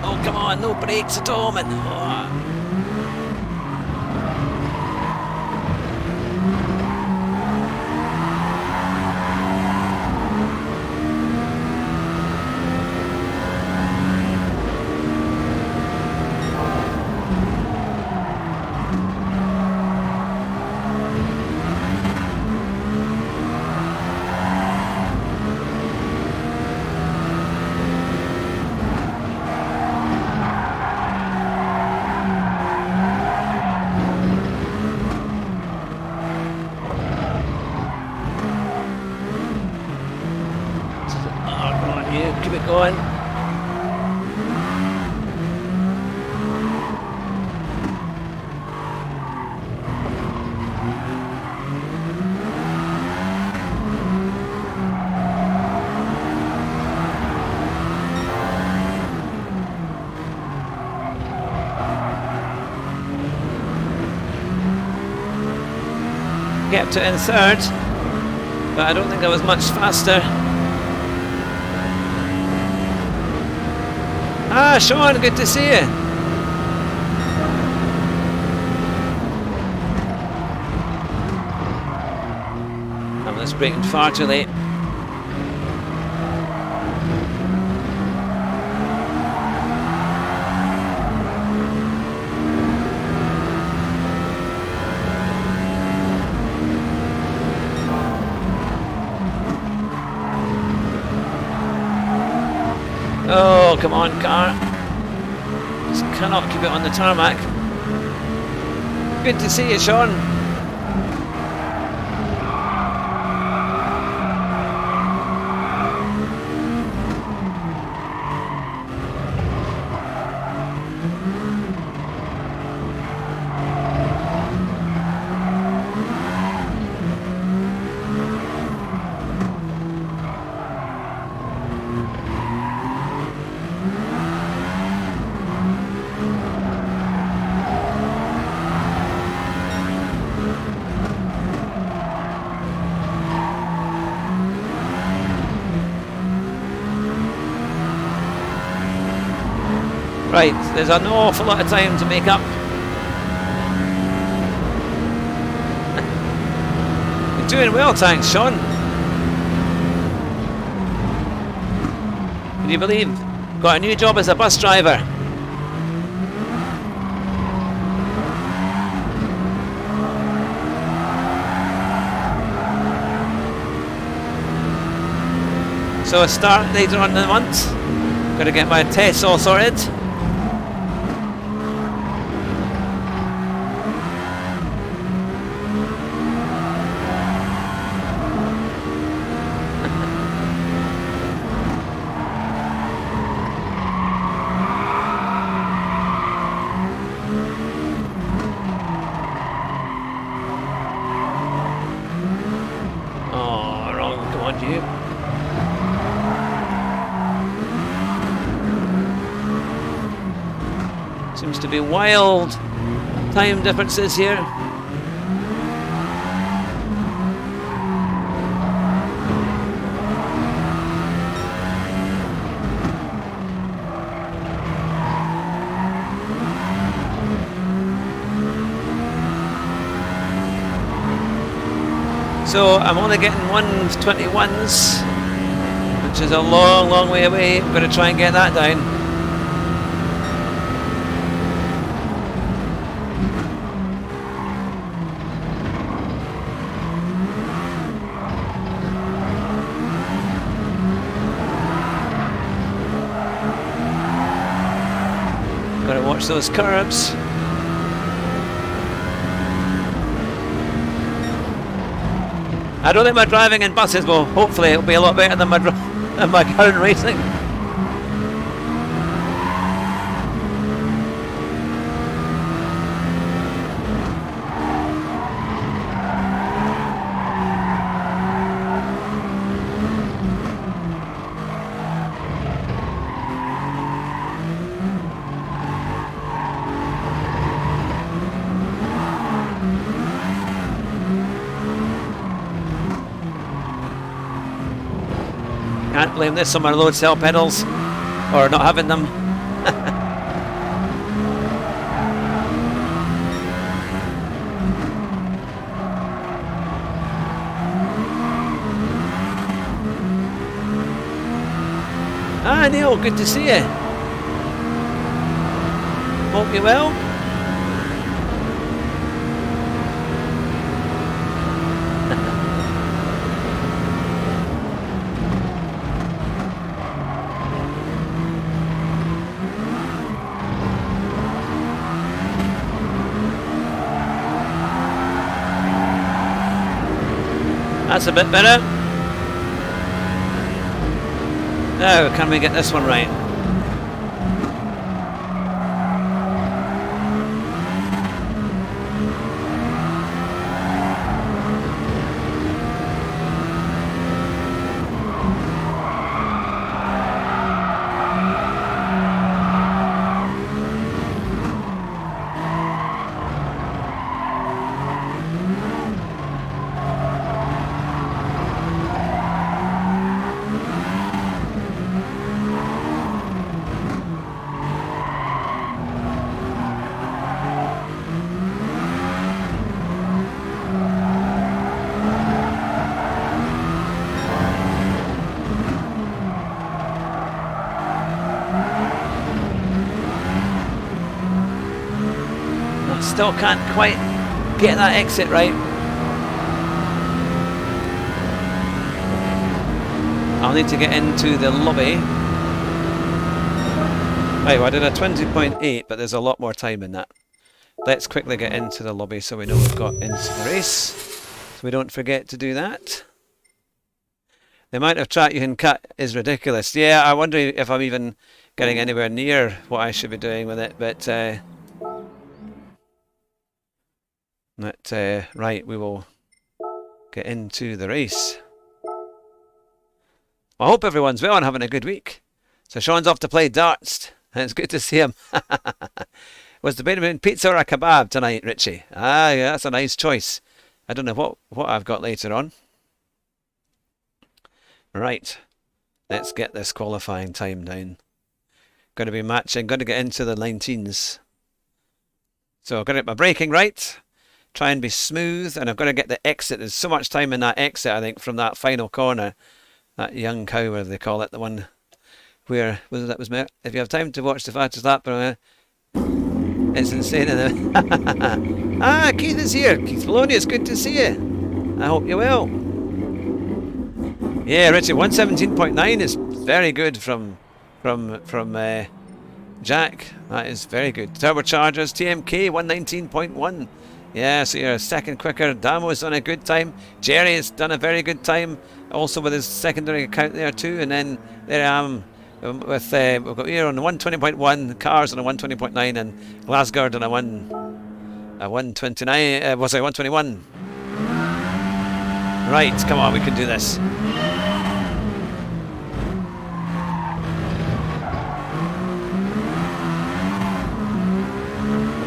Oh, come on, no brakes at all, man. Oh. Keep it going. Kept it in third, but I don't think I was much faster. Ah, Sean, good to see you. I was braking far too late. Oh, come on, car. Just cannot keep it on the tarmac. Good to see you, Sean. Right, there's an awful lot of time to make up. You're doing well, thanks, Sean. Can you believe? Got a new job as a bus driver. So I start later on in the month. Got to get my tests all sorted. Seems to be wild time differences here. So I'm only getting 121s, which is a long, long way away. I'm going to try and get that down. Got to watch those curbs. I don't think my driving in buses will, hopefully it'll be a lot better than my current racing. Can't blame this on my load cell pedals, or not having them. Ah, Neil, good to see you. Hope you're well. That's a bit better. Now, can we get this one right? Still can't quite get that exit right. I'll need to get into the lobby. Right, well, I did a 20.8, but there's a lot more time in that. Let's quickly get into the lobby so we know we've got into the race, so we don't forget to do that. The amount of track you can cut is ridiculous. Yeah, I wonder if I'm even getting anywhere near what I should be doing with it, but right, we will get into the race. I hope everyone's well and having a good week. So Sean's off to play darts, and it's good to see him. Was debating between pizza or a kebab tonight, Richie? Ah, yeah, that's a nice choice. I don't know what I've got later on. Right, let's get this qualifying time down. Going to be matching, going to get into the 19s. So I've got to get my braking right. Try and be smooth, and I've got to get the exit. There's so much time in that exit, I think, from that final corner. That young cow, whatever they call it, the one where that was. If you have time to watch the fastest lap, it's insane. Ah, Keith is here. Keith Maloney, it's good to see you. I hope you're well. Yeah, Richie, 117.9 is very good from Jack. That is very good. Turbochargers, TMK 119.1. Yeah, so you're a second quicker. Damo's done a good time. Jerry's done a very good time, also with his secondary account there too. And then there I am with we've got here on the 120.1, Cars on a 120.9, and Glasgow on a 129. Was I 121? Right, come on, we can do this.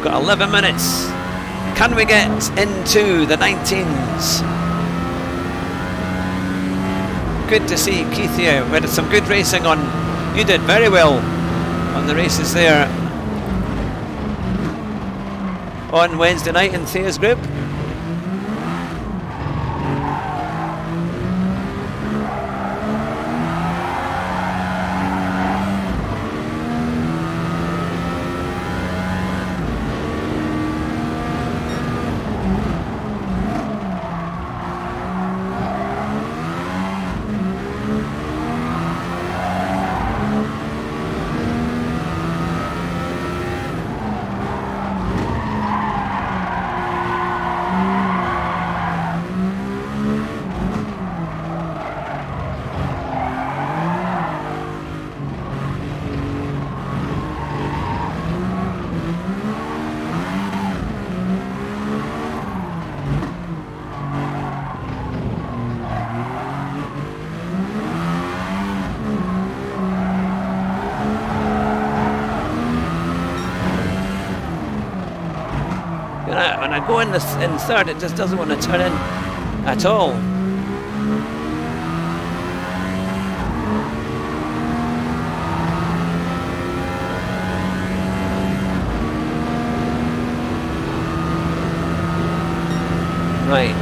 We've got 11 minutes. Can we get into the 19s? Good to see Keith here. We had some good racing on. You did very well on the races there on Wednesday night in Thea's group. When I go in third, it just doesn't want to turn in at all. Right.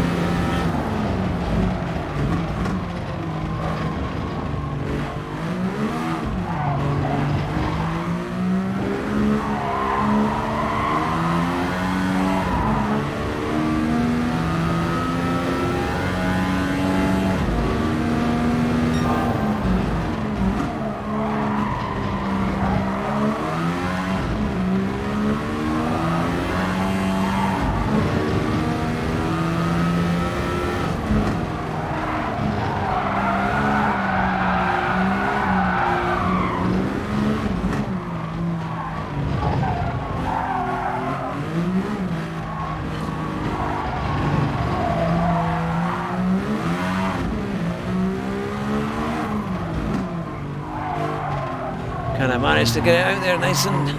Can I manage to get it out there nice and...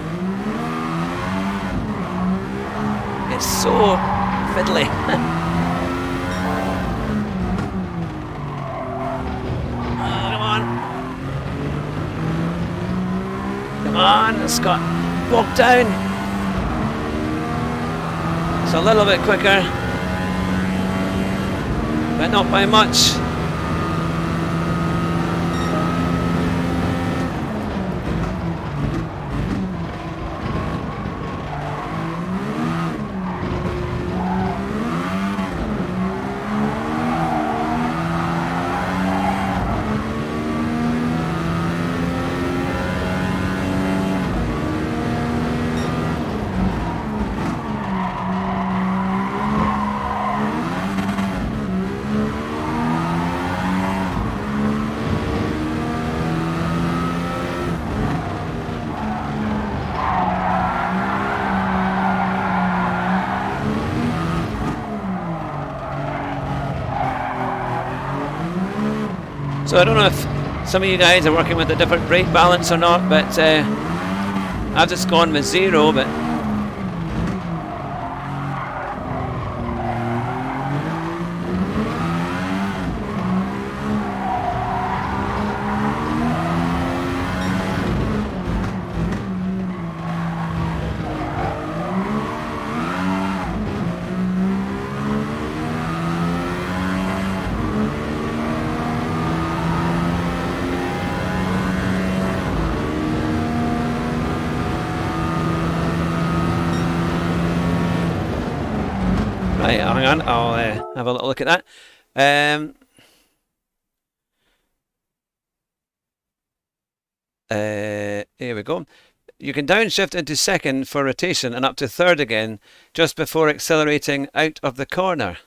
It's so fiddly. Oh, come on. Come on, it's got bogged down. It's a little bit quicker, but not by much. So I don't know if some of you guys are working with a different brake balance or not, but I've just gone with 0, but right, hang on, I'll have a little look at that. Here we go. You can downshift into second for rotation and up to third again just before accelerating out of the corner.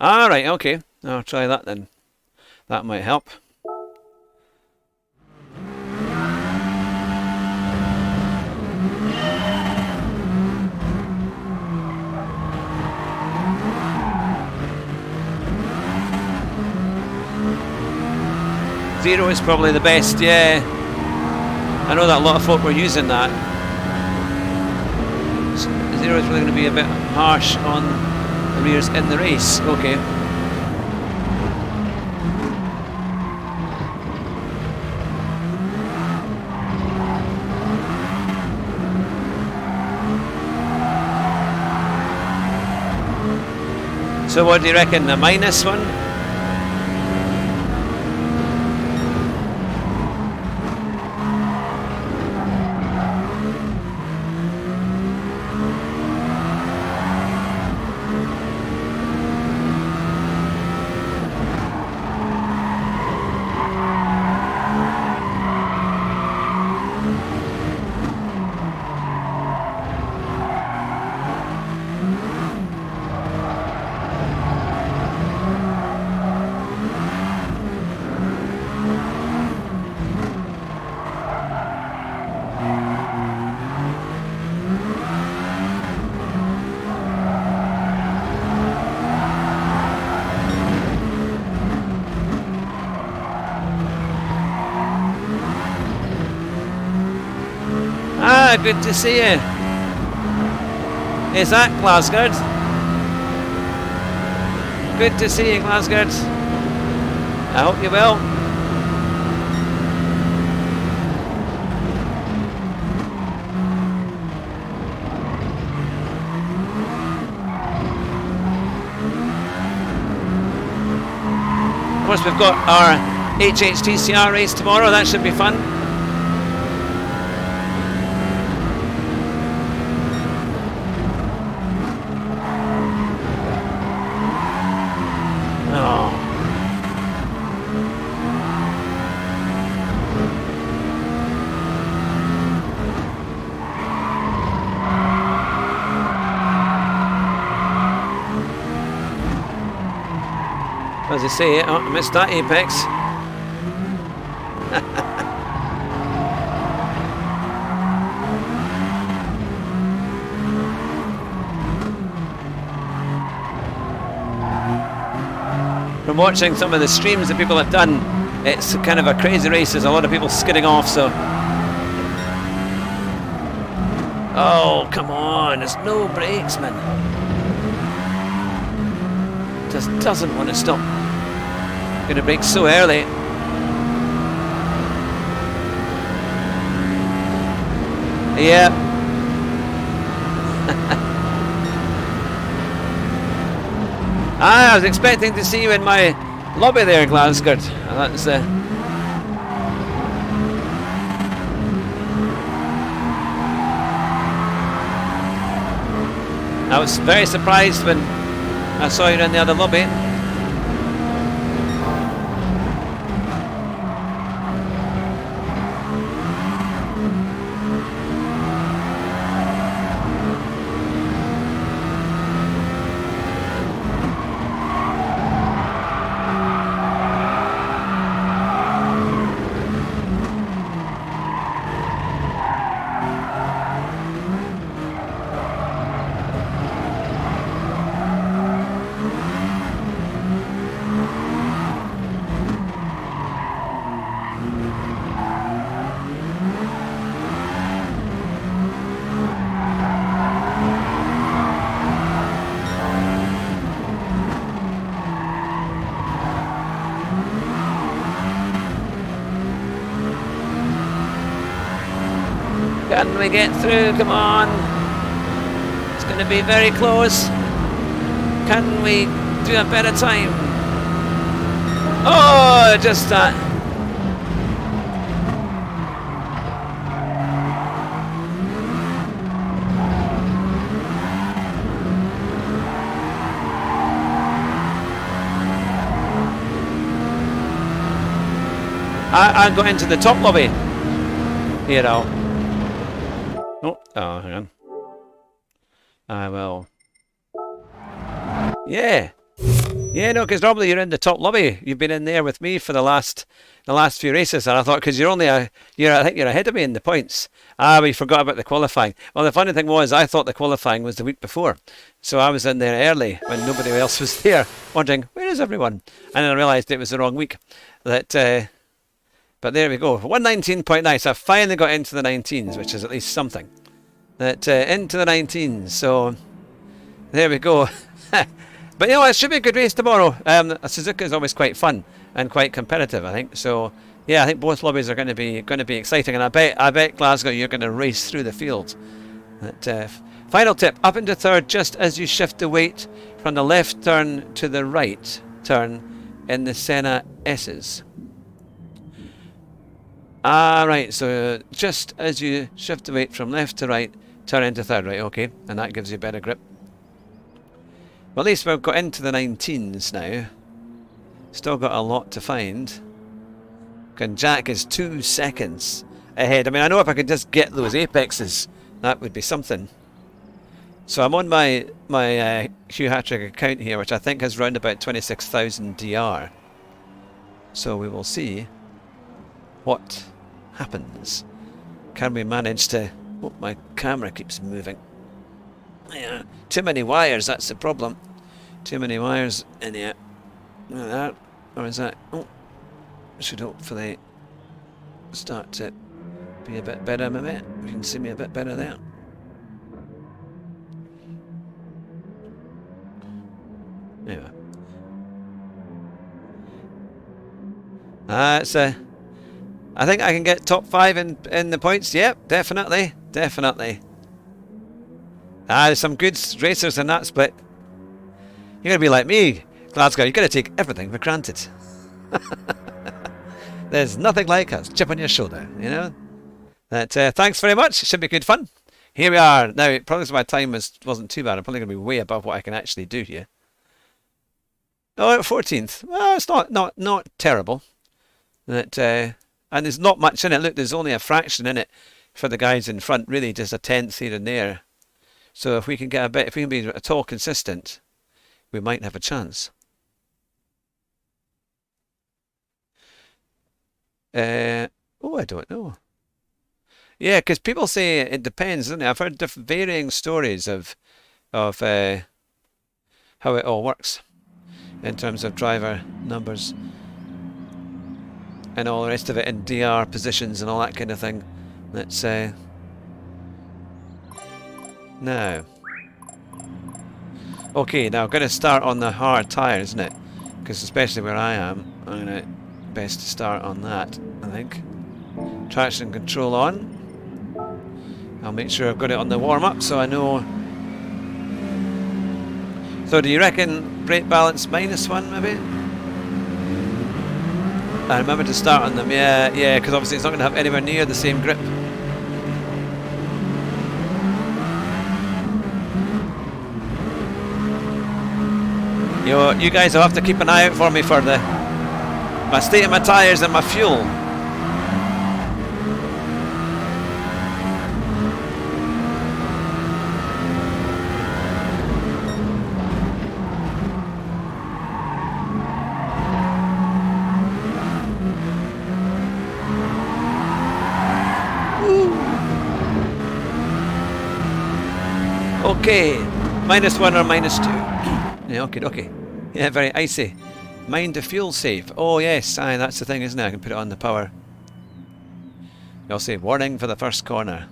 Alright, okay, I'll try that then. That might help. Zero is probably the best, yeah. I know that a lot of folk were using that. 0 is really going to be a bit harsh on the rears in the race. Okay. So what do you reckon, a minus one? Ah, good to see you. Is that Glasgow? Good to see you, Glasgow. I hope you're well. Of course, we've got our HHTCR race tomorrow. That should be fun. As I say, oh, I missed that apex. From watching some of the streams that people have done, it's kind of a crazy race. There's a lot of people skidding off, so... Oh, come on, there's no brakes, man. Just doesn't want to stop. Going to brake so early. Yeah. I was expecting to see you in my lobby there, Glasgow. That's I was very surprised when I saw you in the other lobby. Can we get through? Come on. It's going to be very close. Can we do a better time? Oh, just that. I got into the top lobby. Here now. Oh, hang on. I will. Yeah. Yeah, no, because normally you're in the top lobby. You've been in there with me for the last few races, and I thought because you're only I think you're ahead of me in the points. Ah, we forgot about the qualifying. Well, the funny thing was, I thought the qualifying was the week before, so I was in there early when nobody else was there, wondering where is everyone, and then I realised it was the wrong week. That. But there we go. 119.9. So I finally got into the 19s, which is at least something. That into the 19s. So there we go. But you know, it should be a good race tomorrow. Suzuka is always quite fun and quite competitive, I think. So yeah, I think both lobbies are going to be exciting, and I bet Glasgow you're going to race through the field. That final tip: up into third just as you shift the weight from the left turn to the right turn in the Senna S's. Right, so just as you shift the weight from left to right, turn into third, right, okay, and that gives you better grip. Well, at least we've got into the 19s now. Still got a lot to find. And Jack is 2 seconds ahead. I mean, I know if I could just get those apexes, that would be something. So I'm on my Hugh Hattrick account here, which I think has round about 26,000 DR. So we will see what happens. Can we manage to... Oh, my camera keeps moving. Yeah, too many wires, that's the problem. Too many wires in here. Like that. Or is that... Oh, should hopefully start to be a bit better, maybe. You can see me a bit better there. Anyway. It's I think I can get top 5 in the points. Yep, definitely. Definitely. There's some good racers in that split. You're going to be like me, Glasgow. You've got to take everything for granted. There's nothing like a chip on your shoulder, you know. That thanks very much. It should be good fun. Here we are. Now, probably my time wasn't too bad. I'm probably going to be way above what I can actually do here. Oh, 14th. Well, it's not terrible. That and there's not much in it. Look, there's only a fraction in it for the guys in front. Really, just a tenth here and there. So if we can get if we can be at all consistent, we might have a chance. Oh, I don't know. Yeah, because people say it depends, doesn't it? I've heard varying stories of how it all works in terms of driver numbers and all the rest of it, and DR positions and all that kind of thing. Let's now. Okay, now I'm going to start on the hard tyre, isn't it? Because especially where I am, I'm going to best to start on that, I think. Traction control on. I'll make sure I've got it on the warm-up so I know. So do you reckon brake balance -1 maybe? I remember to start on them, yeah, because obviously it's not going to have anywhere near the same grip. You guys will have to keep an eye out for me for my state of my tyres and my fuel. Okay, -1 or -2. Yeah, okay. Yeah, very icy. Mind the fuel save. Oh yes, aye, that's the thing, isn't it? I can put it on the power. You'll say warning for the first corner.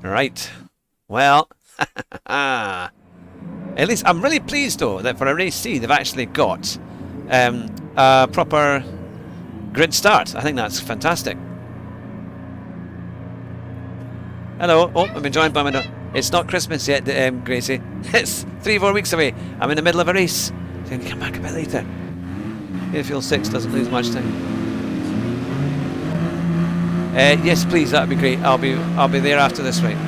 Right. Well, at least I'm really pleased though that for a race C they've actually got a proper grid start. I think that's fantastic. Hello. Oh, I've been joined by my... It's not Christmas yet, Gracie. It's 3-4 weeks away. I'm in the middle of a race. So you can come back a bit later. Airfield 6 doesn't lose much time. Yes, please. That'd be great. I'll be there after this, right?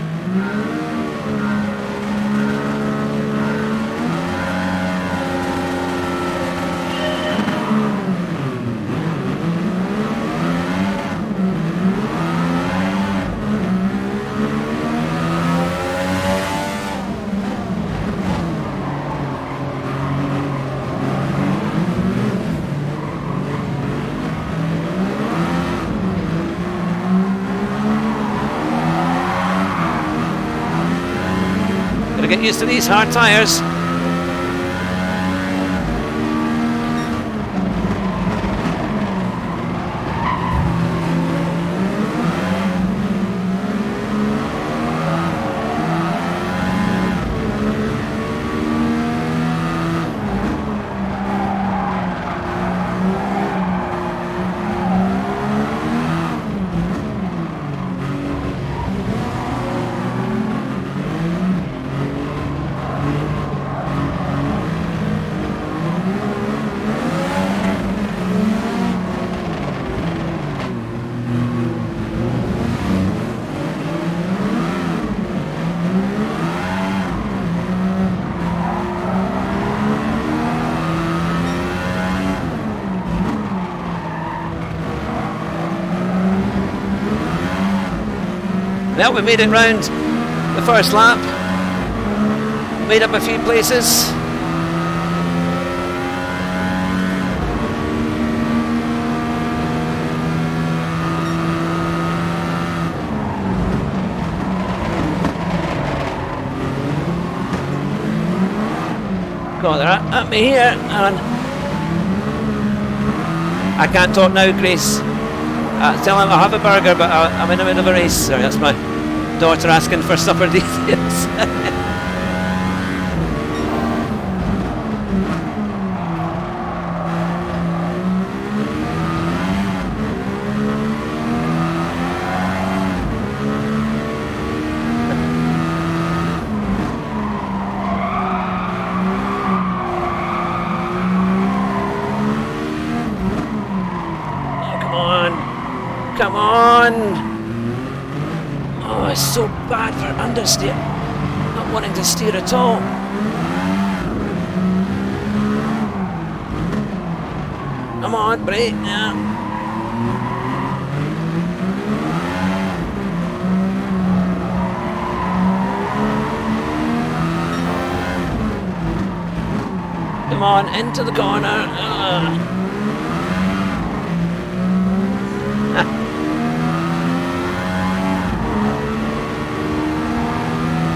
Get used to these hard tyres. Well, we made it round the first lap. Made up a few places. God, they're at me here, and I can't talk now, Grace. Tell him I'll have a burger, but I'm in the middle of a race. Sorry, that's my daughter asking for supper details. Come on! Oh, it's so bad for understeer. Not wanting to steer at all. Come on, brake. Yeah. Come on, into the corner.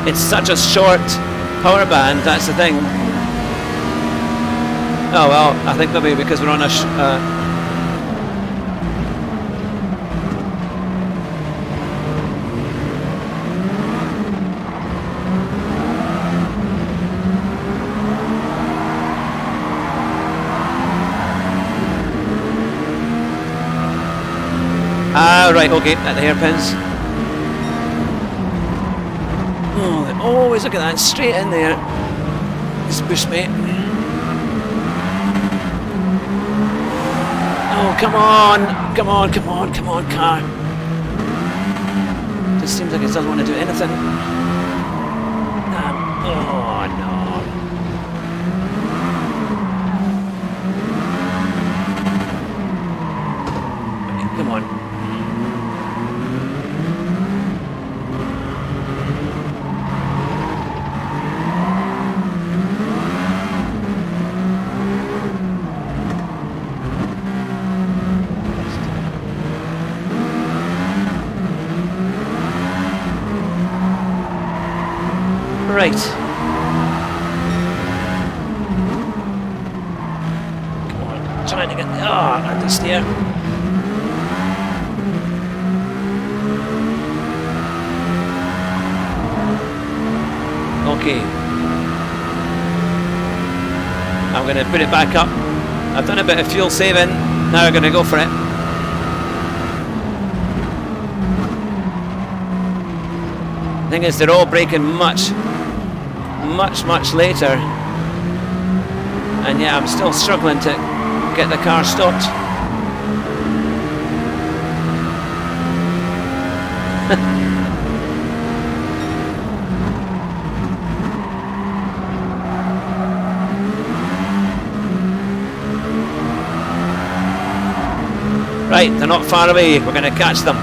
It's such a short power band, that's the thing. Oh well, I think maybe because we're on a right, okay, at the hairpins. Oh, they always look at that, straight in there. This bushmate. Oh, come on, come on, come on, come on, car. Just seems like it doesn't want to do anything. Oh, no. Come on. Right. Come on, trying to get understeer. Okay. I'm going to put it back up. I've done a bit of fuel saving. Now we're going to go for it. Thing is, they're all braking much later, and yeah, I'm still struggling to get the car stopped. Right, they're not far away, we're going to catch them.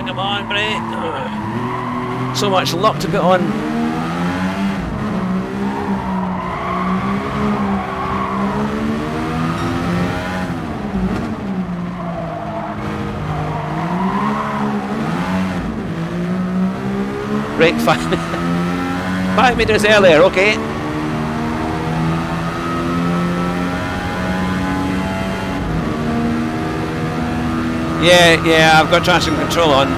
Come on, brake. So much luck to put on. Brake 5 meters earlier, okay. Yeah, I've got traction control on.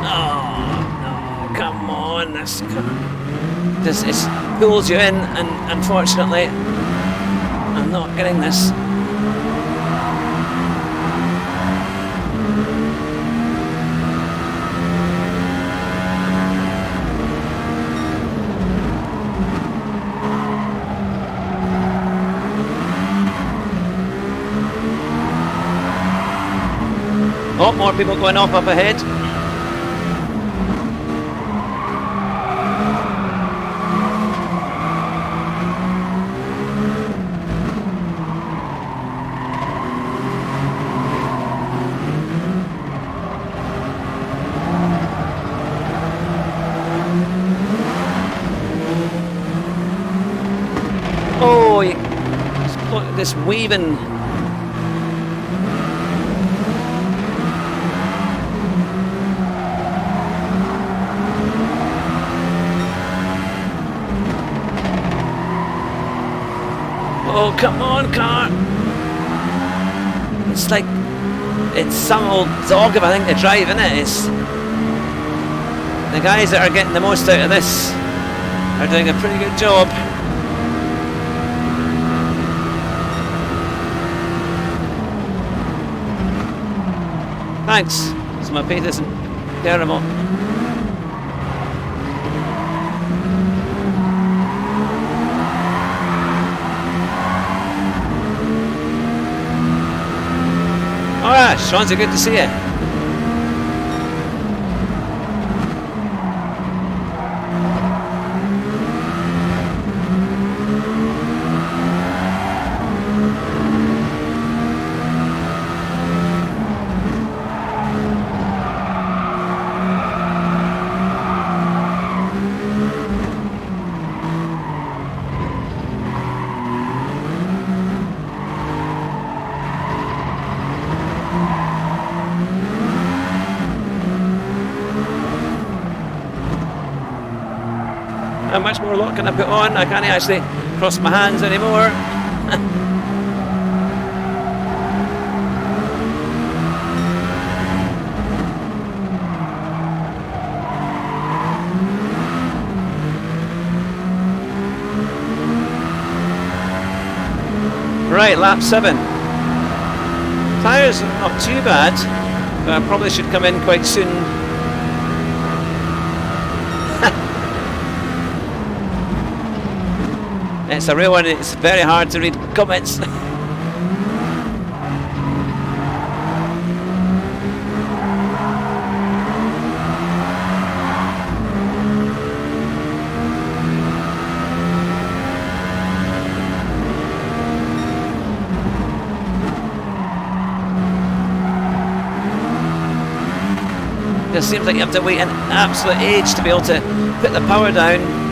Oh, no, come on. This it pulls you in, and unfortunately, I'm not getting this. more people going off up ahead. Oh, look at this weaving. Oh, come on, car. It's like, it's some old dog of a thing to drive, isn't it? It's, the guys that are getting the most out of this are doing a pretty good job. Thanks. So my pace isn't terrible. Alright, Sean's good to see you. How much more lock can I put on? I can't actually cross my hands anymore. Right, lap 7. Tyres are not too bad, but I probably should come in quite soon. It's a real one, it's very hard to read comments. It seems like you have to wait an absolute age to be able to put the power down.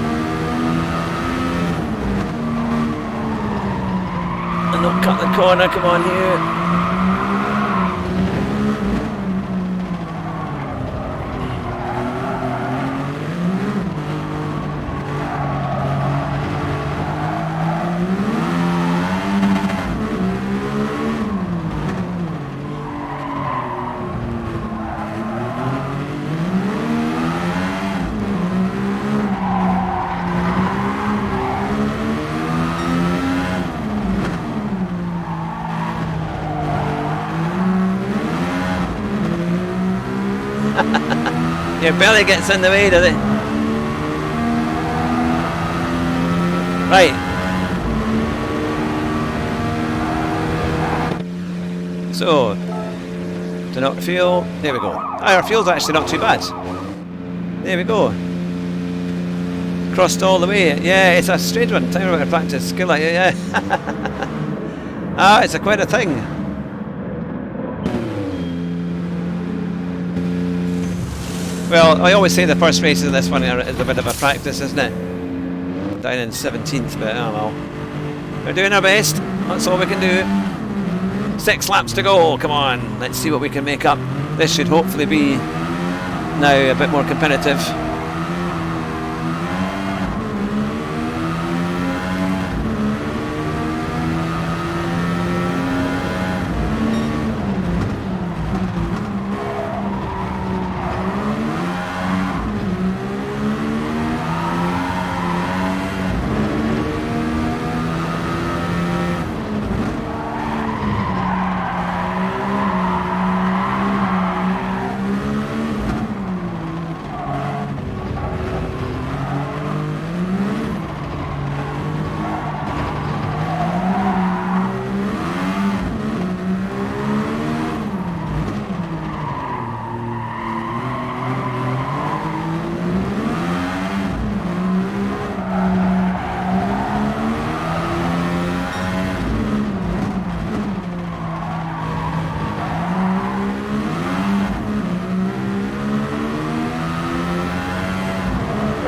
And not cut the corner, come on here. Your belly gets in the way, does it? Right. So, do not fuel. There we go. Our fuel's actually not too bad. There we go. Crossed all the way. Yeah, it's a strange one. Time about to practice skill like yeah. Ah, it's quite a thing. Well, I always say the first race of this one is a bit of a practice, isn't it? Down in 17th, but oh well. We're doing our best. That's all we can do. 6 laps to go. Come on, let's see what we can make up. This should hopefully be now a bit more competitive.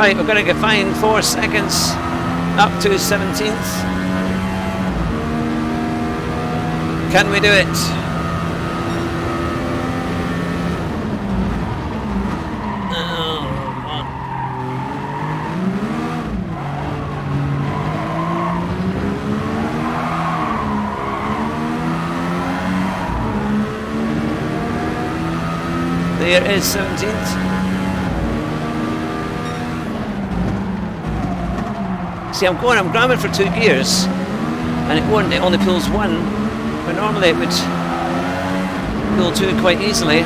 Right, we're going to get fined 4 seconds up to 17th. Can we do it? There is 17th. See, I'm grabbing for 2 gears, and it only pulls 1, but normally it would pull 2 quite easily.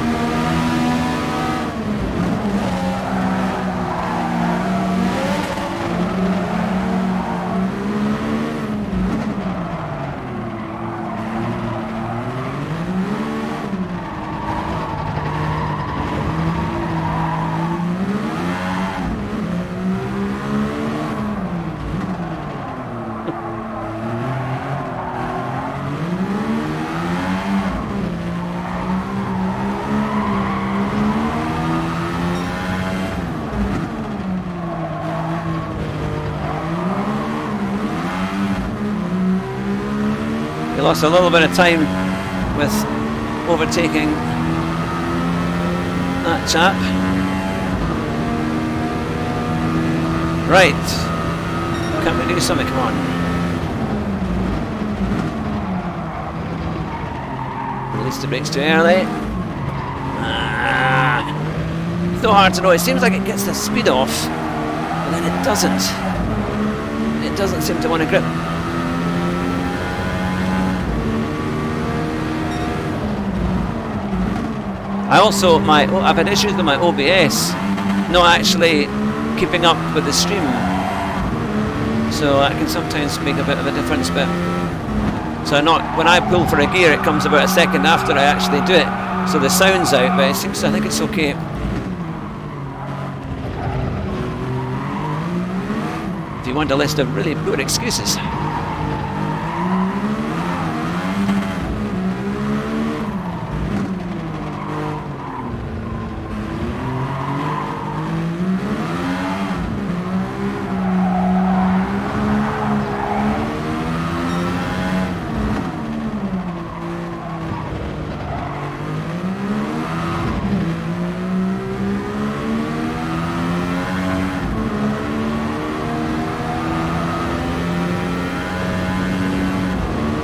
Lost a little bit of time with overtaking that chap. Right, can we do something? Come on. Release the brakes too early. So hard to know. It seems like it gets the speed off, but then it doesn't. It doesn't seem to want to grip. I've had issues with my OBS not actually keeping up with the stream, so that can sometimes make a bit of a difference. But when I pull for a gear, it comes about a second after I actually do it, so the sound's out. But I think it's okay. If you want a list of really poor excuses.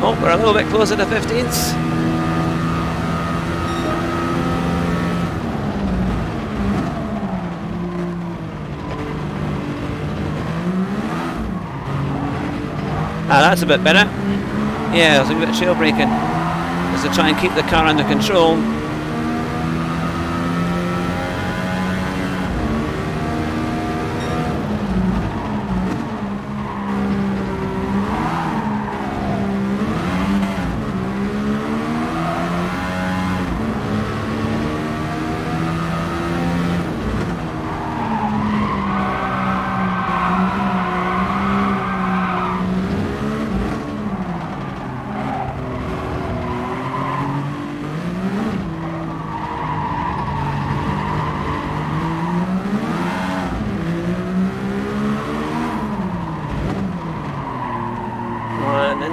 Oh, we're a little bit closer to 15th. That's a bit better. Yeah, there's a bit of trail braking just to try and keep the car under control.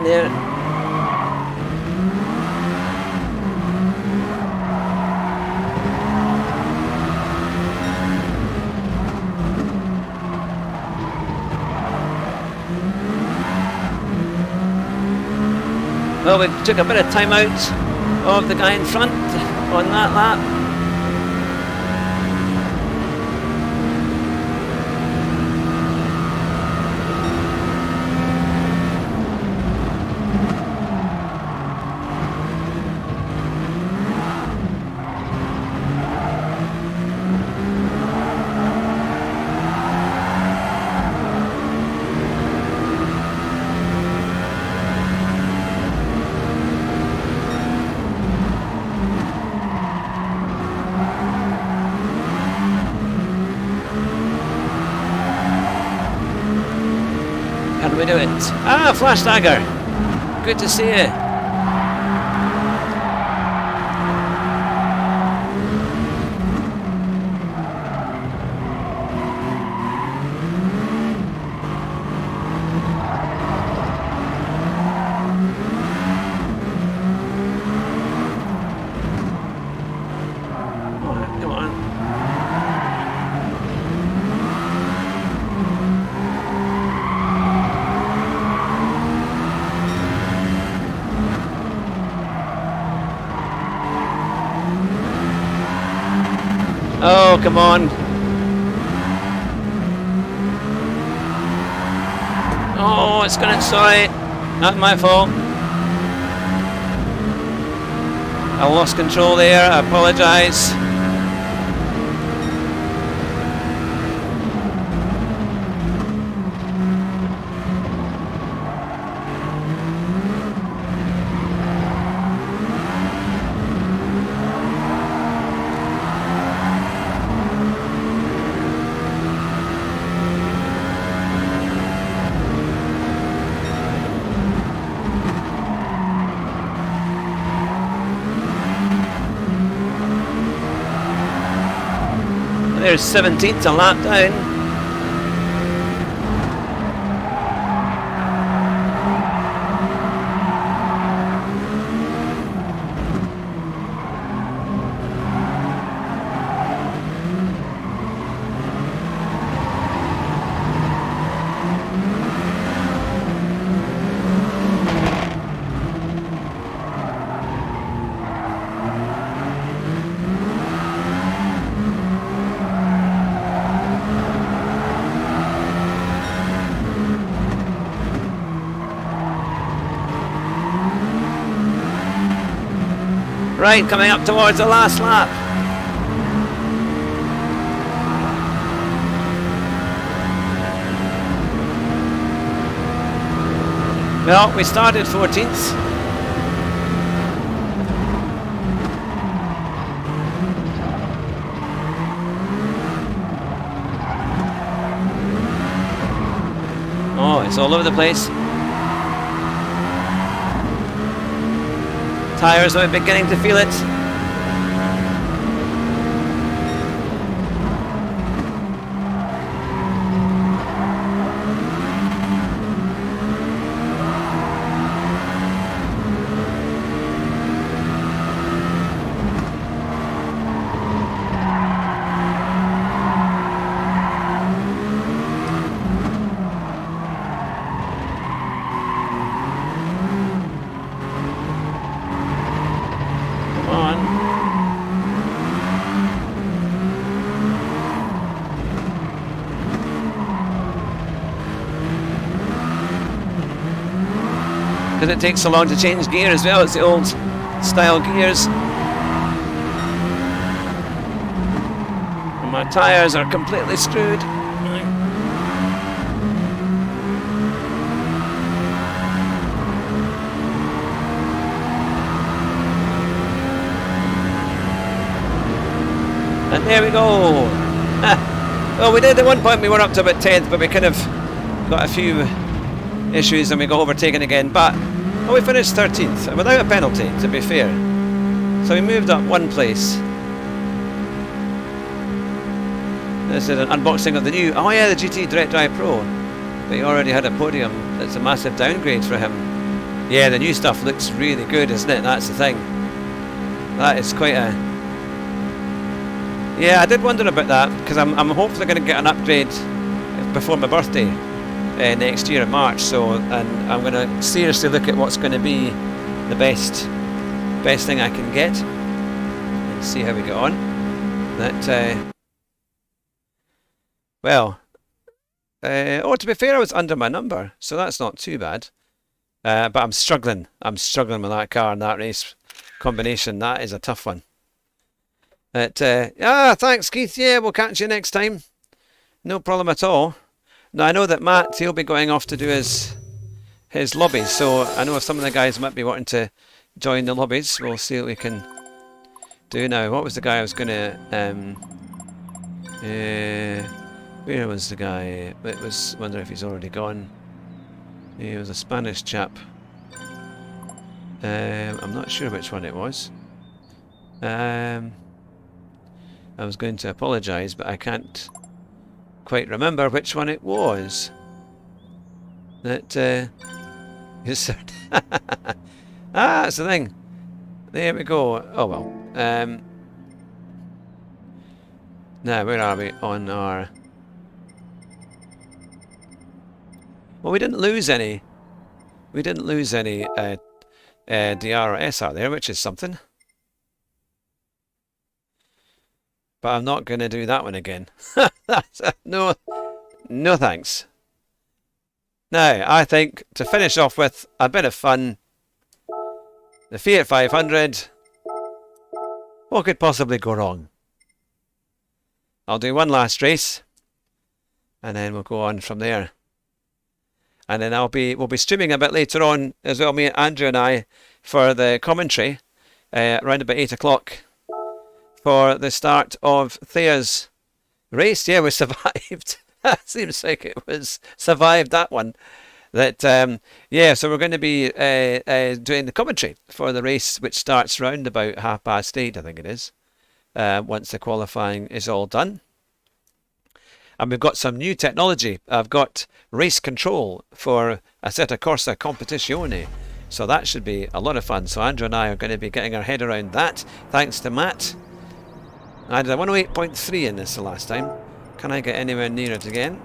There. Well, we took a bit of time out of the guy in front on that lap. Can we do it? Ah, Flash Dagger. Good to see you. Oh, come on. Oh, it's gonna, sorry, not my fault. I lost control there, I apologise. There's 17th, a lap down. Right, coming up towards the last lap. Well, we started 14th. Oh, it's all over the place. Tyres are beginning to feel it. Because it takes so long to change gear as well, it's the old style gears. And my tyres are completely screwed. And there we go. Well, we did at one point, we were up to about 10th, but we kind of got a few issues and we got overtaken again. But we finished 13th without a penalty, to be fair. So we moved up one place. This is an unboxing of the new, oh yeah, the GT Direct Drive Pro. But he already had a podium. It's a massive downgrade for him. Yeah, the new stuff looks really good, isn't it? That's the thing. That is quite a... Yeah, I did wonder about that, because I'm hopefully going to get an upgrade before my birthday next year in March. So, and I'm going to seriously look at what's going to be the best thing I can get, and see how we get on. That well, oh, to be fair, I was under my number, so that's not too bad. But I'm struggling with that car and that race combination. That is a tough one. But thanks, Keith. Yeah, we'll catch you next time. No problem at all. Now I know that Matt, he'll be going off to do his lobbies, so I know some of the guys might be wanting to join the lobbies. We'll see what we can do now. What was the guy I was going to... where was the guy? It was... wonder if he's already gone. He was a Spanish chap. I'm not sure which one it was. I was going to apologise, but I can't quite remember which one it was. That is that's the thing. There we go. Oh well. Now where are we on our? Well, we didn't lose any. We didn't lose any DR or SR there, which is something. but I'm not going to do that one again. No, no thanks. Now, I think to finish off with a bit of fun, the Fiat 500, what could possibly go wrong? I'll do one last race, and then we'll go on from there. And then we'll be streaming a bit later on as well, me, Andrew and I, for the commentary, around about 8 o'clock, for the start of Thea's race. Yeah, we survived. Seems like it was survived, that one. Yeah, so we're going to be doing the commentary for the race, which starts round about 8:30, I think it is, once the qualifying is all done. And we've got some new technology. I've got race control for Assetto Corsa Competizione, so that should be a lot of fun. So Andrew and I are going to be getting our head around that, thanks to Matt. I did a 108.3 in this the last time. Can I get anywhere near it again?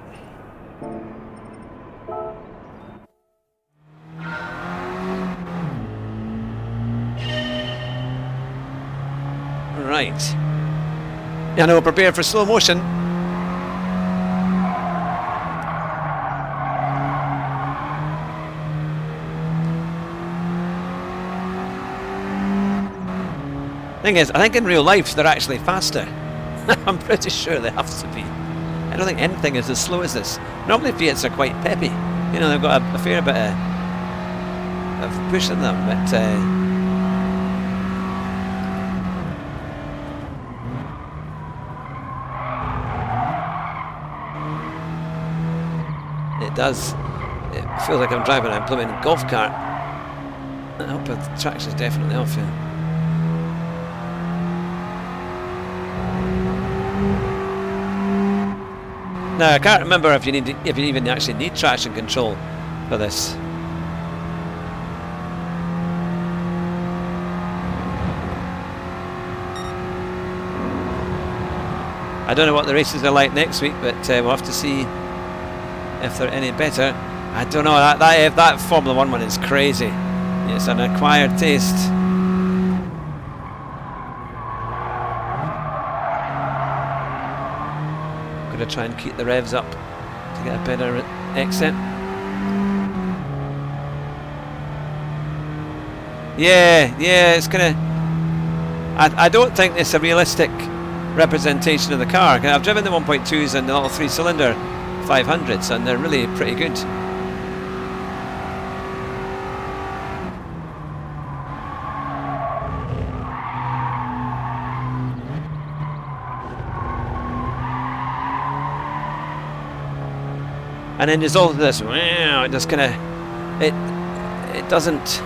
Right. Yeah, no, prepare for slow motion. Thing is, I think in real life they're actually faster. I'm pretty sure they have to be. I don't think anything is as slow as this. Normally Fiats are quite peppy. You know, they've got a fair bit of push in them, but it does. It feels like I'm driving a blooming golf cart. I hope the traction's definitely off, yeah. Now I can't remember if you even actually need traction control for this. I don't know what the races are like next week, but we'll have to see if they're any better. I don't know, that Formula 1 one is crazy. It's an acquired taste. To try and keep the revs up to get a better exit. Yeah, it's gonna. I don't think it's a realistic representation of the car. I've driven the 1.2s and the little 3-cylinder 500s, and they're really pretty good. And then there's all this, it just kind of, it doesn't,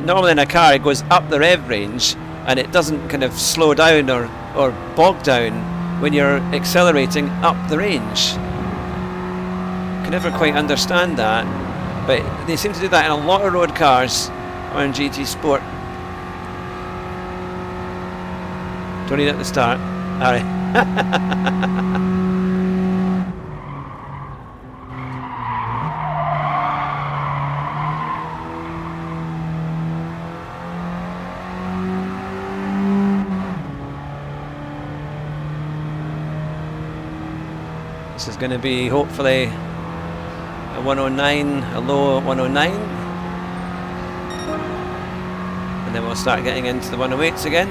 normally in a car it goes up the rev range and it doesn't kind of slow down or bog down when you're accelerating up the range. I can never quite understand that, but they seem to do that in a lot of road cars on GT Sport. Don't need it at the start. Alright. This is going to be hopefully a 109, a low 109, and then we'll start getting into the 108s again.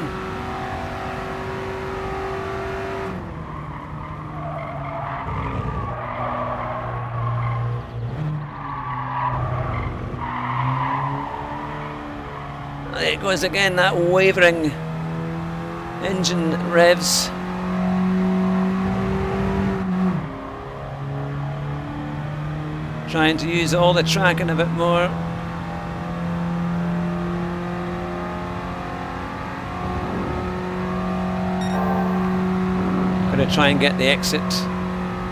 There it goes again, that wavering engine revs. Trying to use all the track and a bit more. Going to try and get the exit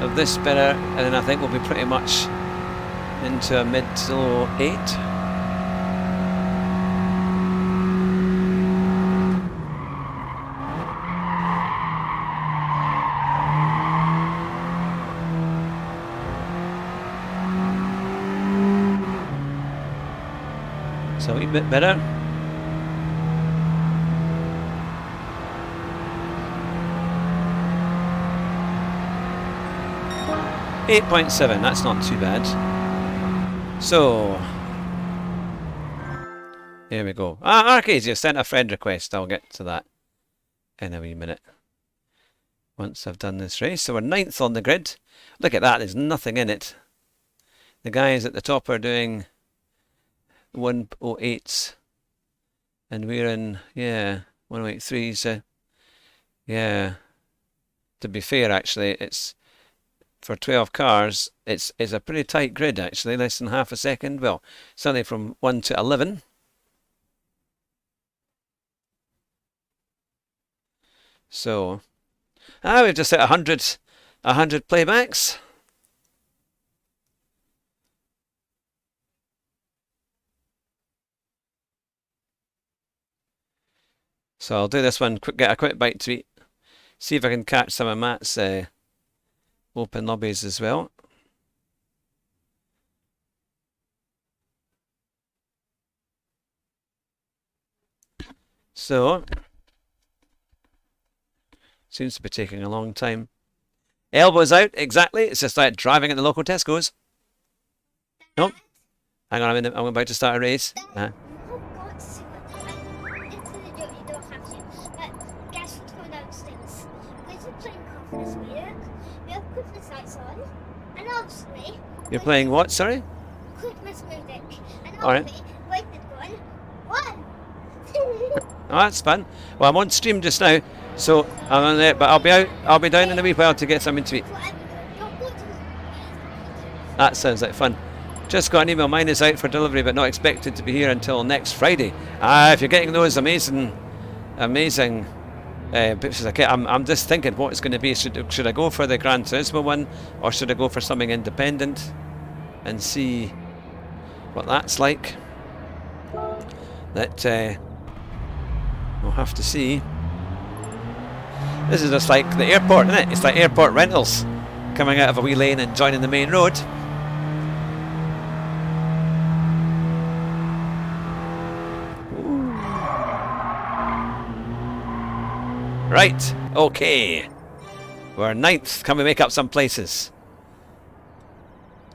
of this better, and then I think we'll be pretty much into a mid to low 8. So a wee bit better. 8.7, that's not too bad. So, here we go. Arcades, you've sent a friend request. I'll get to that in a wee minute. Once I've done this race. So we're 9th on the grid. Look at that, there's nothing in it. The guys at the top are doing 108s. And we're in, yeah, 183s. Yeah. To be fair, actually, it's for 12 cars, it's a pretty tight grid, actually. Less than half a second. Well, certainly from 1 to 11. So, we've just hit 100 playbacks. So I'll do this one, get a quick bite to eat. See if I can catch some of Matt's open lobbies as well. So, seems to be taking a long time. Elbows out, exactly. It's just like driving at the local Tesco's. Nope. Hang on a minute, I'm about to start a race. You're playing what, sorry? Christmas music. And alright. One. Oh, that's fun. Well, I'm on stream just now, so I'm on there, but I'll be down in a wee while to get something to eat. That sounds like fun. Just got an email, mine is out for delivery but not expected to be here until next Friday. If you're getting those amazing pictures, okay, I'm just thinking what it's going to be. Should I go for the Gran Turismo one, or should I go for something independent and see what that's like? That we'll have to see. This is just like the airport, isn't it? It's like airport rentals, coming out of a wee lane and joining the main road. Right, okay. We're 9th. Can we make up some places?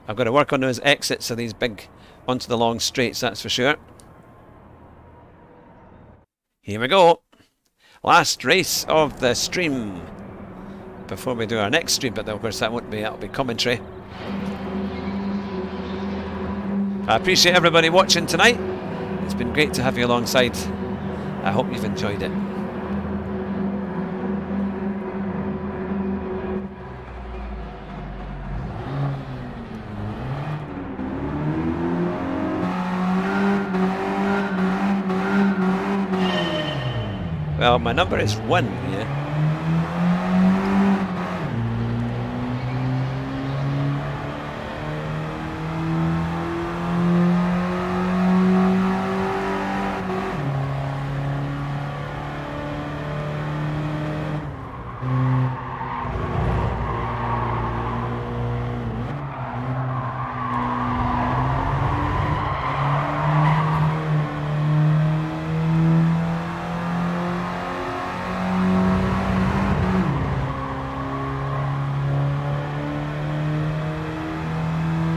I've got to work on those exits of these big onto the long straights, that's for sure. Here we go. Last race of the stream before we do our next stream, but of course that'll be commentary. I appreciate everybody watching tonight. It's been great to have you alongside. I hope you've enjoyed it. Well, my number is 1, yeah.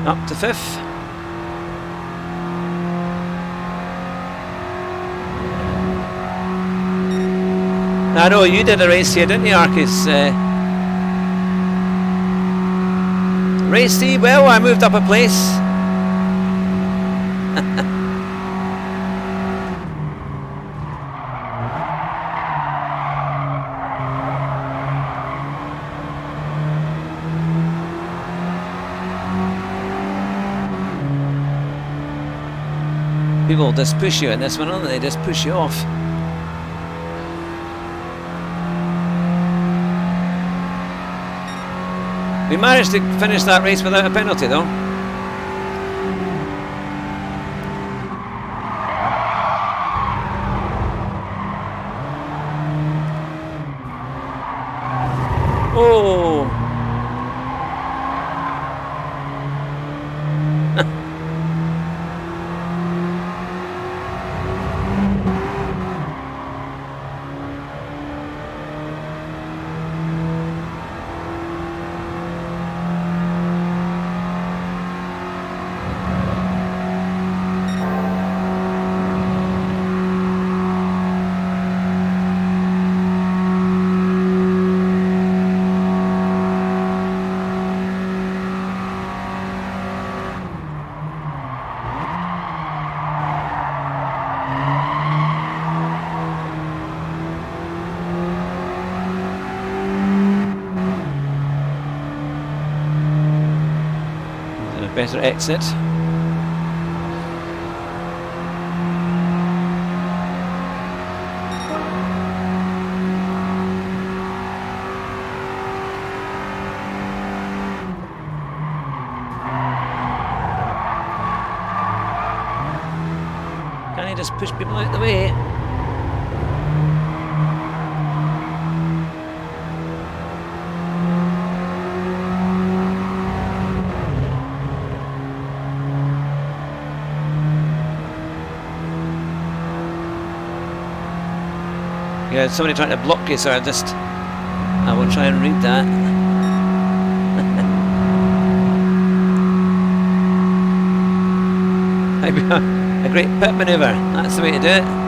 Up to 5th. I know you did a race here, didn't you, Arcus? Race C, well, I moved up a place. People just push you in this one, don't they? They just push you off. We managed to finish that race without a penalty, though. Oh! Better exit. Can he just push people out the way? Yeah, somebody trying to block you, so I will try and read that. Maybe a great pit manoeuvre, that's the way to do it.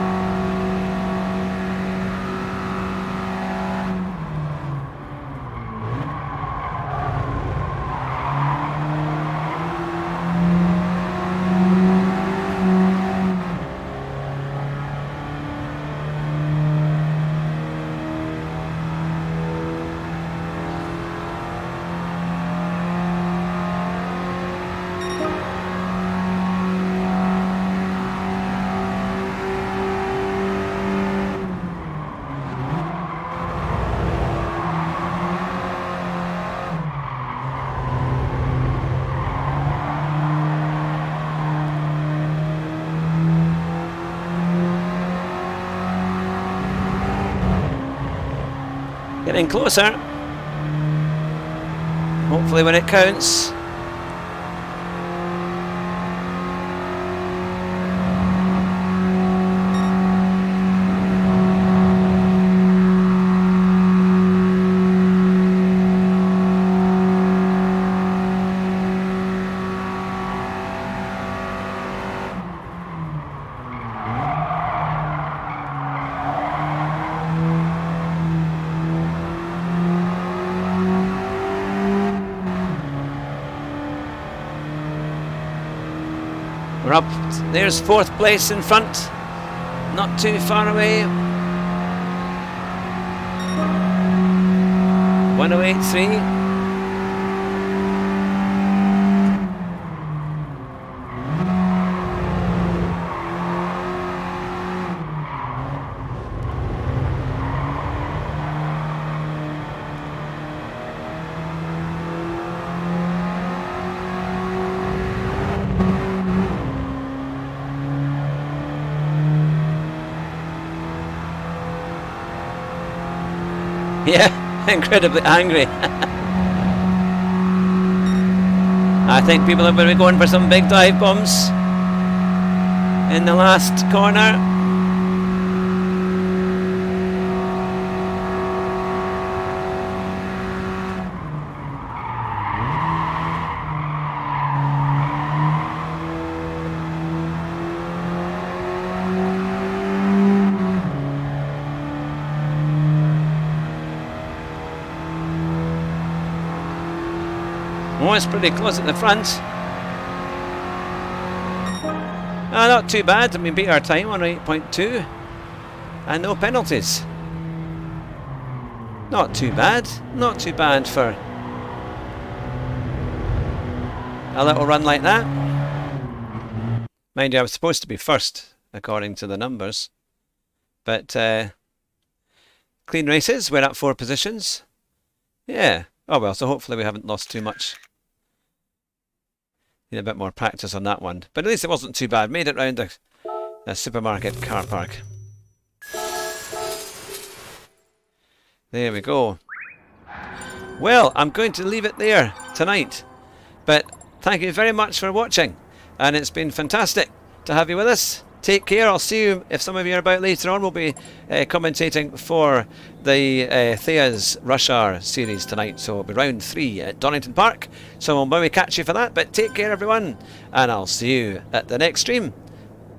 Getting closer. Hopefully when it counts. We're up, there's 4th place in front, not too far away. 1083. Yeah, incredibly angry. I think people are going to be going for some big dive bombs in the last corner. Oh, it's pretty close at the front. Not too bad. I mean, beat our time on 8.2 and no penalties. Not too bad. Not too bad for a little run like that. Mind you, I was supposed to be first according to the numbers, but clean races. We're up 4 positions. Yeah. Oh well. So hopefully we haven't lost too much. Need a bit more practice on that one. But at least it wasn't too bad. Made it round a supermarket car park. There we go. Well, I'm going to leave it there tonight. But thank you very much for watching. And it's been fantastic to have you with us. Take care. I'll see you, if some of you are about later on. We'll be commentating for the Thea's Rush Hour series tonight. So it'll be round 3 at Donington Park. So we'll maybe catch you for that. But take care, everyone. And I'll see you at the next stream.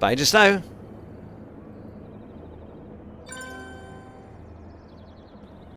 Bye just now.